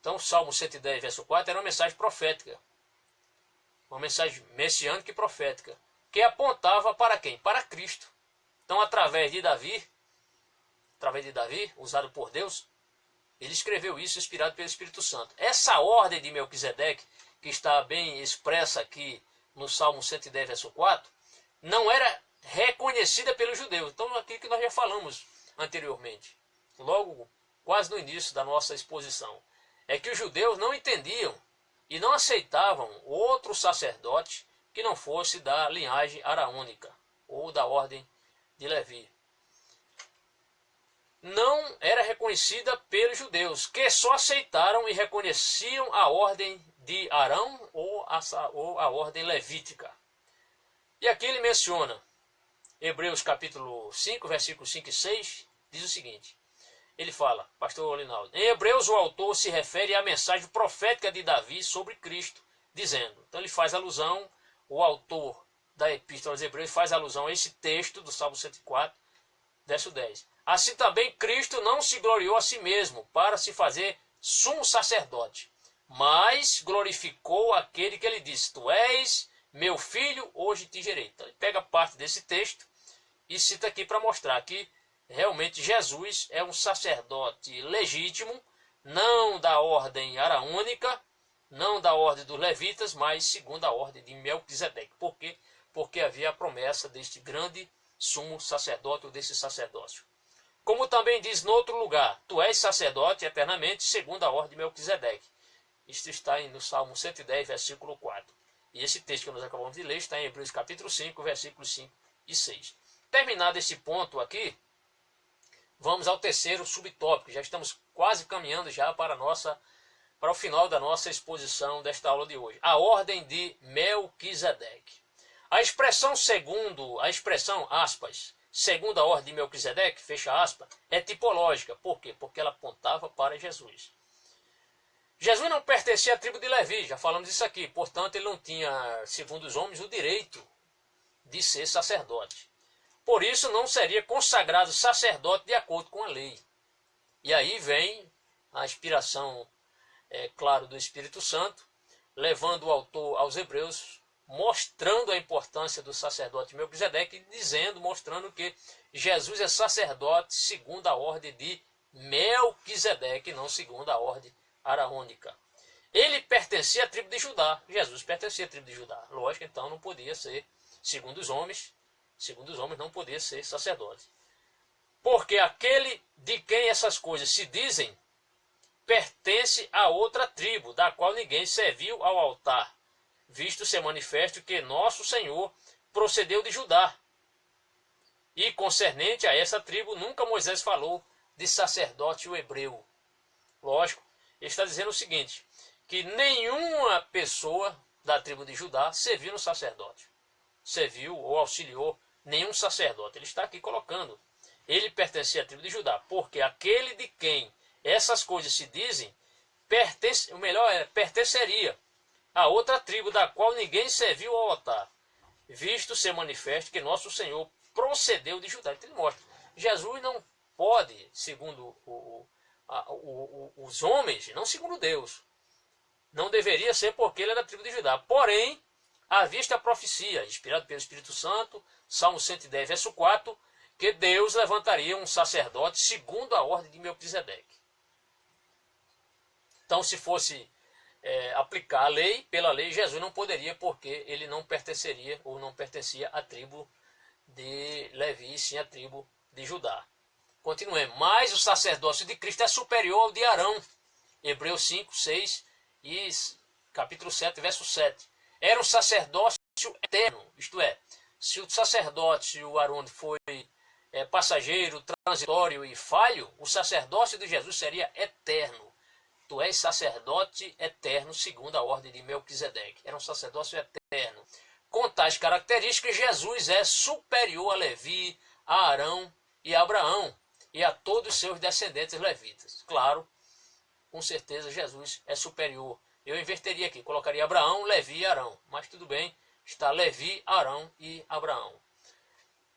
A: Então, Salmo 110, verso 4, era uma mensagem profética. Uma mensagem messiânica e profética, que apontava para quem? Para Cristo. Então, através de Davi, usado por Deus, ele escreveu isso inspirado pelo Espírito Santo. Essa ordem de Melquisedeque, que está bem expressa aqui no Salmo 110, verso 4, não era reconhecida pelos judeus. Então, aquilo que nós já falamos anteriormente, logo quase no início da nossa exposição, é que os judeus não entendiam e não aceitavam outro sacerdote que não fosse da linhagem araônica ou da ordem de Levi. Não era reconhecida pelos judeus, que só aceitaram e reconheciam a ordem de Arão ou a ordem levítica. E aqui ele menciona, Hebreus capítulo 5, versículos 5 e 6, diz o seguinte, ele fala, pastor Linaldo, em Hebreus o autor se refere à mensagem profética de Davi sobre Cristo, dizendo, então ele faz alusão, o autor da Epístola aos Hebreus faz alusão a esse texto do Salmo 104, verso 10. Assim também Cristo não se gloriou a si mesmo para se fazer sumo sacerdote, mas glorificou aquele que ele disse, tu és meu filho, hoje te gerei. Então ele pega parte desse texto e cita aqui para mostrar que realmente Jesus é um sacerdote legítimo, não da ordem araônica, não da ordem dos levitas, mas segundo a ordem de Melquisedeque. Por quê? Porque havia a promessa deste grande sumo sacerdote ou desse sacerdócio. Como também diz no outro lugar, tu és sacerdote eternamente segundo a ordem de Melquisedeque. Isto está no Salmo 110, versículo 4. E esse texto que nós acabamos de ler está em Hebreus capítulo 5, versículos 5 e 6. Terminado esse ponto aqui, vamos ao terceiro subtópico. Já estamos quase caminhando já para o final da nossa exposição desta aula de hoje. A ordem de Melquisedeque. A expressão aspas, segundo a ordem de Melquisedeque, fecha aspas, é tipológica. Por quê? Porque ela apontava para Jesus. Jesus não pertencia à tribo de Levi, já falamos isso aqui. Portanto, ele não tinha, segundo os homens, o direito de ser sacerdote. Por isso, não seria consagrado sacerdote de acordo com a lei. E aí vem a inspiração, claro, do Espírito Santo, levando o autor aos Hebreus, mostrando a importância do sacerdote Melquisedeque, mostrando que Jesus é sacerdote segundo a ordem de Melquisedeque, não segundo a ordem araônica. Ele pertencia à tribo de Judá. Jesus pertencia à tribo de Judá. Lógico, então não podia ser, segundo os homens não podia ser sacerdote. Porque aquele de quem essas coisas se dizem pertence a outra tribo, da qual ninguém serviu ao altar, visto ser manifesto que nosso Senhor procedeu de Judá. E concernente a essa tribo, nunca Moisés falou de sacerdócio hebreu. Lógico, ele está dizendo o seguinte, que nenhuma pessoa da tribo de Judá serviu no sacerdócio. Serviu ou auxiliou nenhum sacerdote. Ele está aqui colocando. Ele pertencia à tribo de Judá, porque aquele de quem essas coisas se dizem, pertenceria a outra tribo da qual ninguém serviu ao altar, visto ser manifesto que nosso Senhor procedeu de Judá. Então ele mostra, Jesus não pode, segundo os homens, não segundo Deus, não deveria ser porque ele é da tribo de Judá. Porém, à vista a profecia, inspirada pelo Espírito Santo, Salmo 110, verso 4, que Deus levantaria um sacerdote segundo a ordem de Melquisedeque. Então, se fosse aplicar a lei, pela lei, Jesus não poderia, porque ele não pertenceria ou não pertencia à tribo de Levi, sim à tribo de Judá. Continuemos. Mas o sacerdócio de Cristo é superior ao de Arão. Hebreus 5, 6 e capítulo 7, verso 7. Era um sacerdócio eterno, isto é, se o sacerdócio Arão foi passageiro, transitório e falho, o sacerdócio de Jesus seria eterno. Tu és sacerdote eterno, segundo a ordem de Melquisedeque. Era um sacerdócio eterno. Com tais características, Jesus é superior a Levi, a Arão e a Abraão, e a todos os seus descendentes levitas. Claro, com certeza Jesus é superior. Eu inverteria aqui, colocaria Abraão, Levi e Arão. Mas tudo bem, está Levi, Arão e Abraão.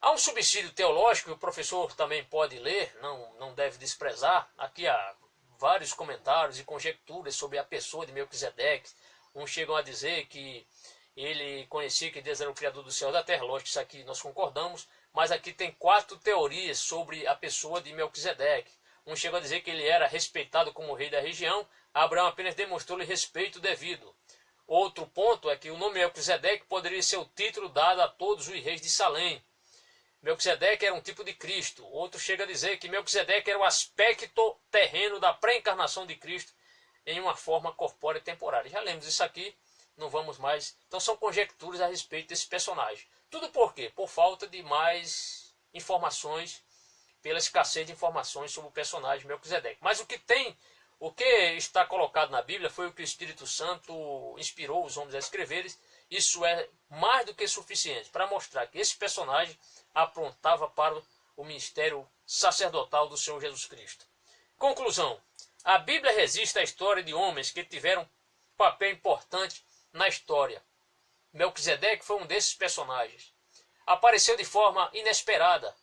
A: Há um subsídio teológico que o professor também pode ler, não deve desprezar. Aqui há vários comentários e conjecturas sobre a pessoa de Melquisedeque. Uns chegam a dizer que ele conhecia que Deus era o Criador do céu e da terra. Lógico que isso aqui nós concordamos, mas aqui tem 4 teorias sobre a pessoa de Melquisedeque. Um chegou a dizer que ele era respeitado como rei da região, Abraão apenas demonstrou-lhe respeito devido. Outro ponto é que o nome Melquisedeque poderia ser o título dado a todos os reis de Salém. Melquisedeque era um tipo de Cristo. Outro chega a dizer que Melquisedeque era o aspecto terreno da pré-encarnação de Cristo em uma forma corpórea e temporária. Já lemos isso aqui, não vamos mais. Então são conjecturas a respeito desse personagem. Tudo por quê? Por falta de mais informações, pela escassez de informações sobre o personagem Melquisedeque. Mas o que está colocado na Bíblia foi o que o Espírito Santo inspirou os homens a escreverem. Isso é mais do que suficiente para mostrar que esse personagem apontava para o ministério sacerdotal do Senhor Jesus Cristo. Conclusão. A Bíblia registra a história de homens que tiveram papel importante na história. Melquisedeque foi um desses personagens. Apareceu de forma inesperada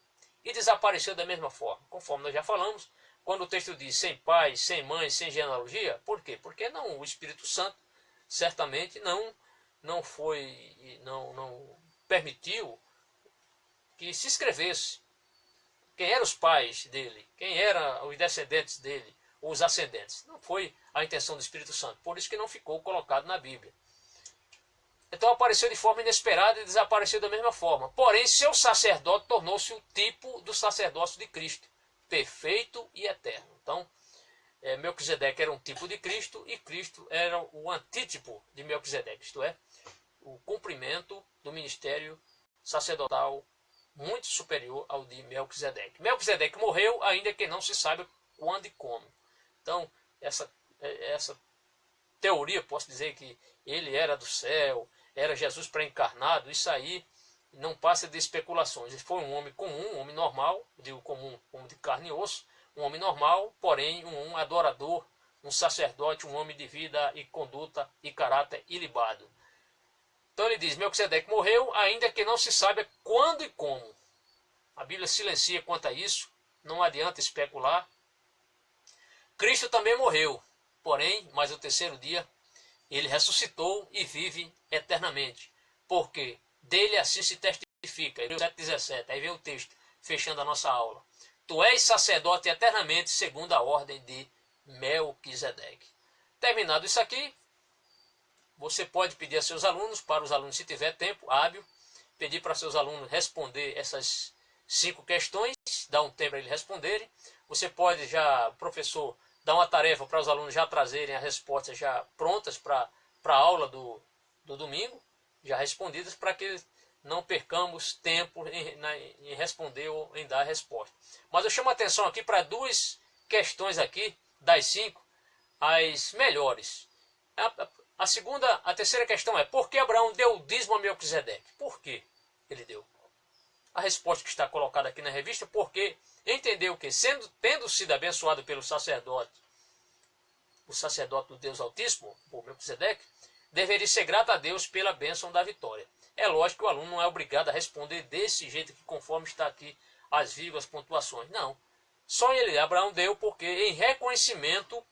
A: e desapareceu da mesma forma. Conforme nós já falamos, quando o texto diz sem pai, sem mãe, sem genealogia, por quê? Porque o Espírito Santo certamente não permitiu que se escrevesse quem eram os pais dele, quem eram os descendentes dele, ou os ascendentes. Não foi a intenção do Espírito Santo, por isso que não ficou colocado na Bíblia. Então apareceu de forma inesperada e desapareceu da mesma forma. Porém, seu sacerdote tornou-se o tipo do sacerdócio de Cristo, perfeito e eterno. Então, Melquisedeque era um tipo de Cristo e Cristo era o antítipo de Melquisedeque, isto é, o cumprimento do ministério sacerdotal muito superior ao de Melquisedeque. Melquisedeque morreu, ainda que não se saiba quando e como. Então, essa teoria, posso dizer que ele era do céu, era Jesus pré-encarnado, isso aí não passa de especulações. Ele foi um homem comum, um homem normal, digo comum, homem de carne e osso, um homem normal, porém um adorador, um sacerdote, um homem de vida e conduta e caráter ilibado. Então ele diz, Melquisedeque morreu, ainda que não se saiba quando e como. A Bíblia silencia quanto a isso, não adianta especular. Cristo também morreu, porém, mas no terceiro dia, ele ressuscitou e vive eternamente. Porque dele assim se testifica. Hebreus 7,17, aí vem o texto, fechando a nossa aula. Tu és sacerdote eternamente, segundo a ordem de Melquisedeque. Terminado isso aqui, você pode pedir a seus alunos, para os alunos, se tiver tempo hábil, pedir para seus alunos responder essas 5 questões, dar um tempo para eles responderem. Você pode já, professor, dar uma tarefa para os alunos já trazerem as respostas já prontas para a aula do domingo, já respondidas, para que não percamos tempo em responder ou em dar a resposta. Mas eu chamo a atenção aqui para 2 questões aqui, das 5, as melhores. A terceira questão é, por que Abraão deu o dízimo a Melquisedeque? Por que ele deu? A resposta que está colocada aqui na revista, porque entendeu que, tendo sido abençoado pelo sacerdote, o sacerdote do Deus Altíssimo, o Melquisedeque, deveria ser grato a Deus pela bênção da vitória. É lógico que o aluno não é obrigado a responder desse jeito, que conforme está aqui as vírgulas, pontuações. Não. Só ele, Abraão, deu porque, em reconhecimento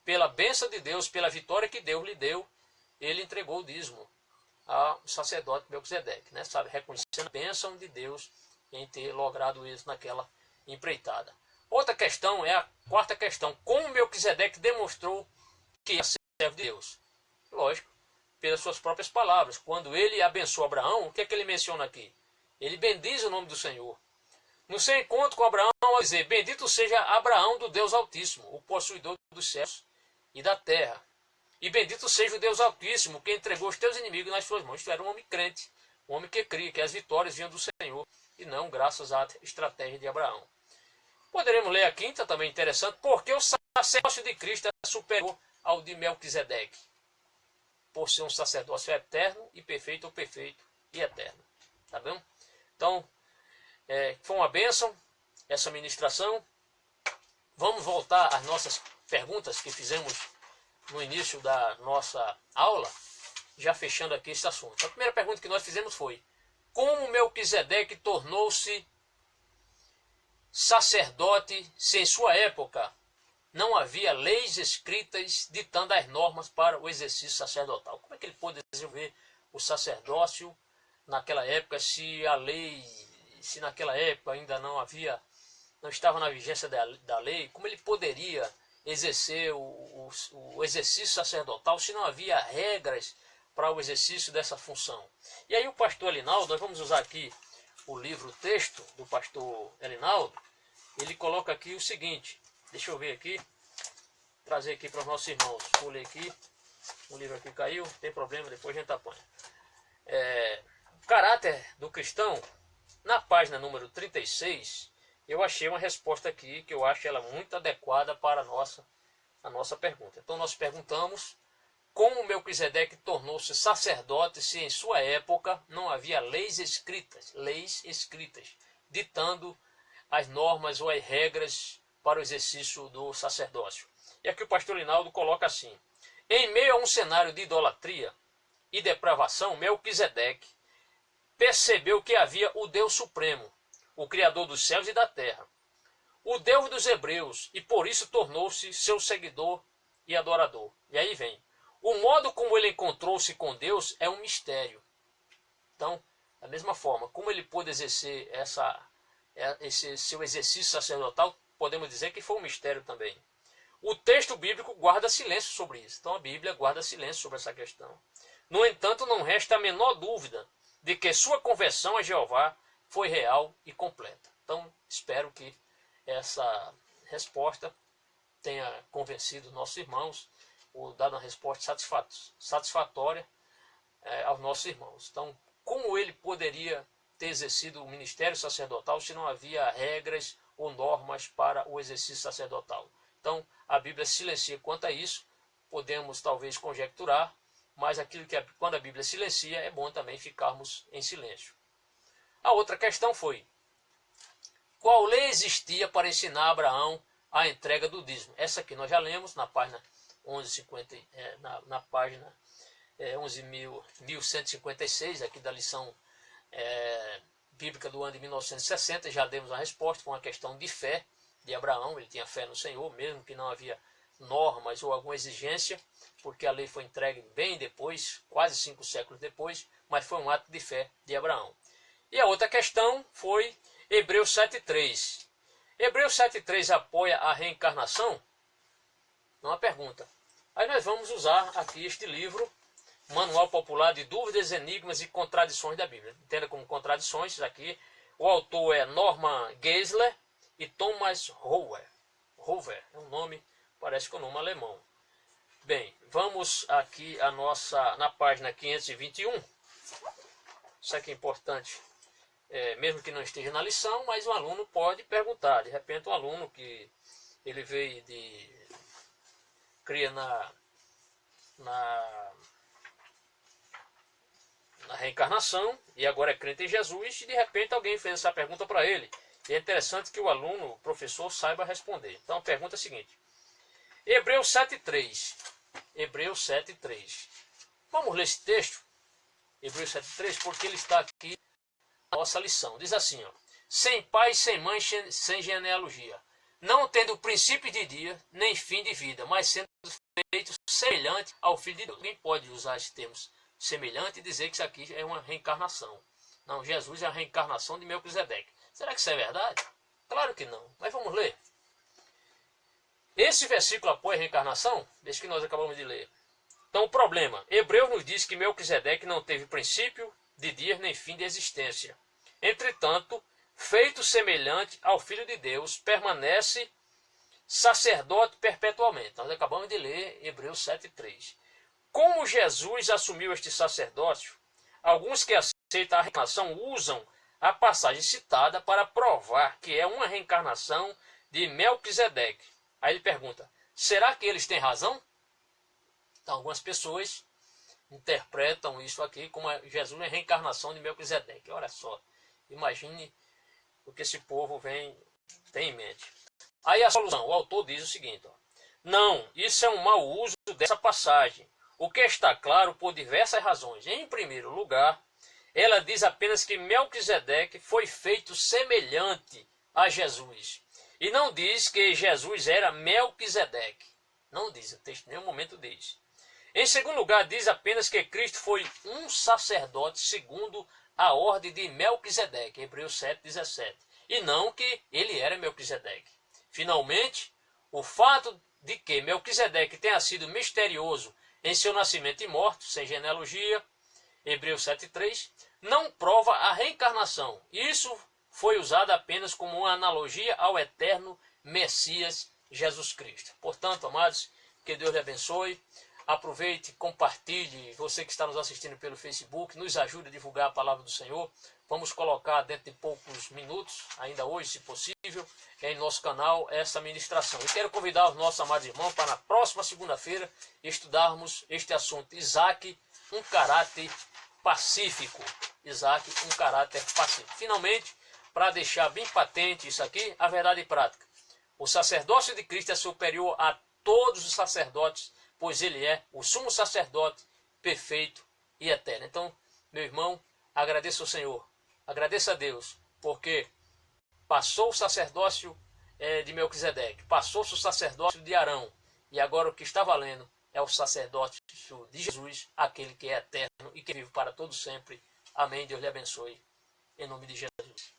A: pela bênção de Deus, pela vitória que Deus lhe deu, ele entregou o dízimo ao sacerdote Melquisedeque, né? Sabe, reconhecendo a bênção de Deus em ter logrado isso naquela empreitada. Outra questão é a 4ª questão. Como Melquisedeque demonstrou que é servo de Deus? Lógico, pelas suas próprias palavras. Quando ele abençoa Abraão, o que é que ele menciona aqui? Ele bendiz o nome do Senhor. No seu encontro com Abraão, vai dizer, bendito seja Abraão do Deus Altíssimo, o possuidor dos céus e da terra. E bendito seja o Deus Altíssimo, que entregou os teus inimigos nas suas mãos. Isto era um homem crente, um homem que cria que as vitórias vinham do Senhor, e não graças à estratégia de Abraão. Poderemos ler a 5ª, também interessante, porque o sacerdócio de Cristo é superior ao de Melquisedeque, por ser um sacerdócio eterno e perfeito, ou perfeito e eterno. Tá bom? Então, foi uma bênção essa ministração. Vamos voltar às nossas perguntas que fizemos no início da nossa aula, já fechando aqui esse assunto. A primeira pergunta que nós fizemos foi, como Melquisedeque tornou-se sacerdote se em sua época não havia leis escritas ditando as normas para o exercício sacerdotal? Como é que ele pôde desenvolver o sacerdócio naquela época, se naquela época ainda não estava na vigência da lei? Como ele poderia exercer o exercício sacerdotal se não havia regras para o exercício dessa função? E aí o pastor Elinaldo, nós vamos usar aqui o texto do pastor Elinaldo, ele coloca aqui o seguinte, deixa eu ver aqui, trazer aqui para os nossos irmãos. Vou ler aqui, o livro aqui caiu, não tem problema, depois a gente apanha. O caráter do cristão, na página número 36, eu achei uma resposta aqui que eu acho ela muito adequada para a nossa pergunta. Então nós perguntamos como Melquisedeque tornou-se sacerdote se em sua época não havia leis escritas, ditando as normas ou as regras para o exercício do sacerdócio. E aqui o pastor Linaldo coloca assim, em meio a um cenário de idolatria e depravação, Melquisedeque percebeu que havia o Deus Supremo, o Criador dos céus e da terra, o Deus dos hebreus, e por isso tornou-se seu seguidor e adorador. E aí vem, o modo como ele encontrou-se com Deus é um mistério. Então, Da mesma forma, como ele pôde exercer esse seu exercício sacerdotal, podemos dizer que foi um mistério também. O texto bíblico guarda silêncio sobre isso. Então a Bíblia guarda silêncio sobre essa questão. No entanto, não resta a menor dúvida de que sua conversão a Jeová foi real e completa. Então, espero que essa resposta tenha convencido nossos irmãos, ou dado uma resposta satisfatória aos nossos irmãos. Então, como ele poderia ter exercido o ministério sacerdotal se não havia regras ou normas para o exercício sacerdotal? Então, a Bíblia silencia quanto a isso, podemos talvez conjecturar, mas quando a Bíblia silencia, é bom também ficarmos em silêncio. A outra questão foi: qual lei existia para ensinar a Abraão a entrega do dízimo? Essa aqui nós já lemos na página 1150, na página 11.156, aqui da lição bíblica do ano de 1960, já demos a resposta, foi uma questão de fé de Abraão. Ele tinha fé no Senhor, mesmo que não havia normas ou alguma exigência, porque a lei foi entregue bem depois, quase 5 séculos depois, mas foi um ato de fé de Abraão. E a outra questão foi Hebreus 7,3. Hebreus 7,3 apoia a reencarnação? Uma pergunta. Aí nós vamos usar aqui este livro, Manual Popular de Dúvidas, Enigmas e Contradições da Bíblia. Entenda como contradições aqui. O autor é Norman Geisler e Thomas Rower. Rower é um nome, parece que é um nome alemão. Bem, vamos aqui na página 521. Isso aqui é importante, mesmo que não esteja na lição, mas um aluno pode perguntar. De repente, um aluno que ele veio cria na reencarnação e agora é crente em Jesus, e de repente alguém fez essa pergunta para ele. E é interessante que o aluno, o professor, saiba responder. Então a pergunta é a seguinte: Hebreus 7,3. Hebreus 7,3. Vamos ler esse texto, Hebreus 7,3, porque ele está aqui na nossa lição. Diz assim, ó: sem pai, sem mãe, sem genealogia, não tendo princípio de dia, nem fim de vida, mas sendo feito semelhante ao Filho de Deus. Alguém pode usar esse termo semelhante e dizer que isso aqui é uma reencarnação. Não, Jesus é a reencarnação de Melquisedeque. Será que isso é verdade? Claro que não, mas vamos ler. Esse versículo apoia a reencarnação? Desde que nós acabamos de ler. Então o problema: Hebreus nos diz que Melquisedeque não teve princípio de dias nem fim de existência. Entretanto, feito semelhante ao Filho de Deus, permanece sacerdote perpetuamente. Nós acabamos de ler Hebreus 7,3. Como Jesus assumiu este sacerdócio, alguns que aceitam a reencarnação usam a passagem citada para provar que é uma reencarnação de Melquisedeque. Aí ele pergunta: será que eles têm razão? Então, algumas pessoas interpretam isso aqui como Jesus é a reencarnação de Melquisedeque. Olha só, imagine o que esse povo tem em mente. Aí a solução: o autor diz o seguinte: não, isso é um mau uso dessa passagem. O que está claro por diversas razões. Em primeiro lugar, ela diz apenas que Melquisedeque foi feito semelhante a Jesus. E não diz que Jesus era Melquisedeque. Não diz, o texto em nenhum momento diz. Em segundo lugar, diz apenas que Cristo foi um sacerdote segundo a ordem de Melquisedeque, Hebreus 7,17. E não que ele era Melquisedeque. Finalmente, o fato de que Melquisedeque tenha sido misterioso em seu nascimento e morte, sem genealogia, Hebreus 7,3, não prova a reencarnação. Isso foi usado apenas como uma analogia ao eterno Messias Jesus Cristo. Portanto, amados, que Deus lhe abençoe. Aproveite, compartilhe. Você que está nos assistindo pelo Facebook, nos ajude a divulgar a palavra do Senhor. Vamos colocar dentro de poucos minutos, ainda hoje, se possível, em nosso canal essa ministração. Eu quero convidar os nossos amados irmãos para na próxima segunda-feira estudarmos este assunto: Isaac, um caráter pacífico. Isaac, um caráter pacífico. Finalmente, para deixar bem patente isso aqui, a verdade prática: o sacerdócio de Cristo é superior a todos os sacerdotes, pois ele é o sumo sacerdote perfeito e eterno. Então, meu irmão, agradeça ao Senhor, agradeça a Deus, porque passou o sacerdócio de Melquisedeque, passou-se o sacerdócio de Arão, e agora o que está valendo é o sacerdócio de Jesus, aquele que é eterno e que vive para todo sempre. Amém. Deus lhe abençoe. Em nome de Jesus.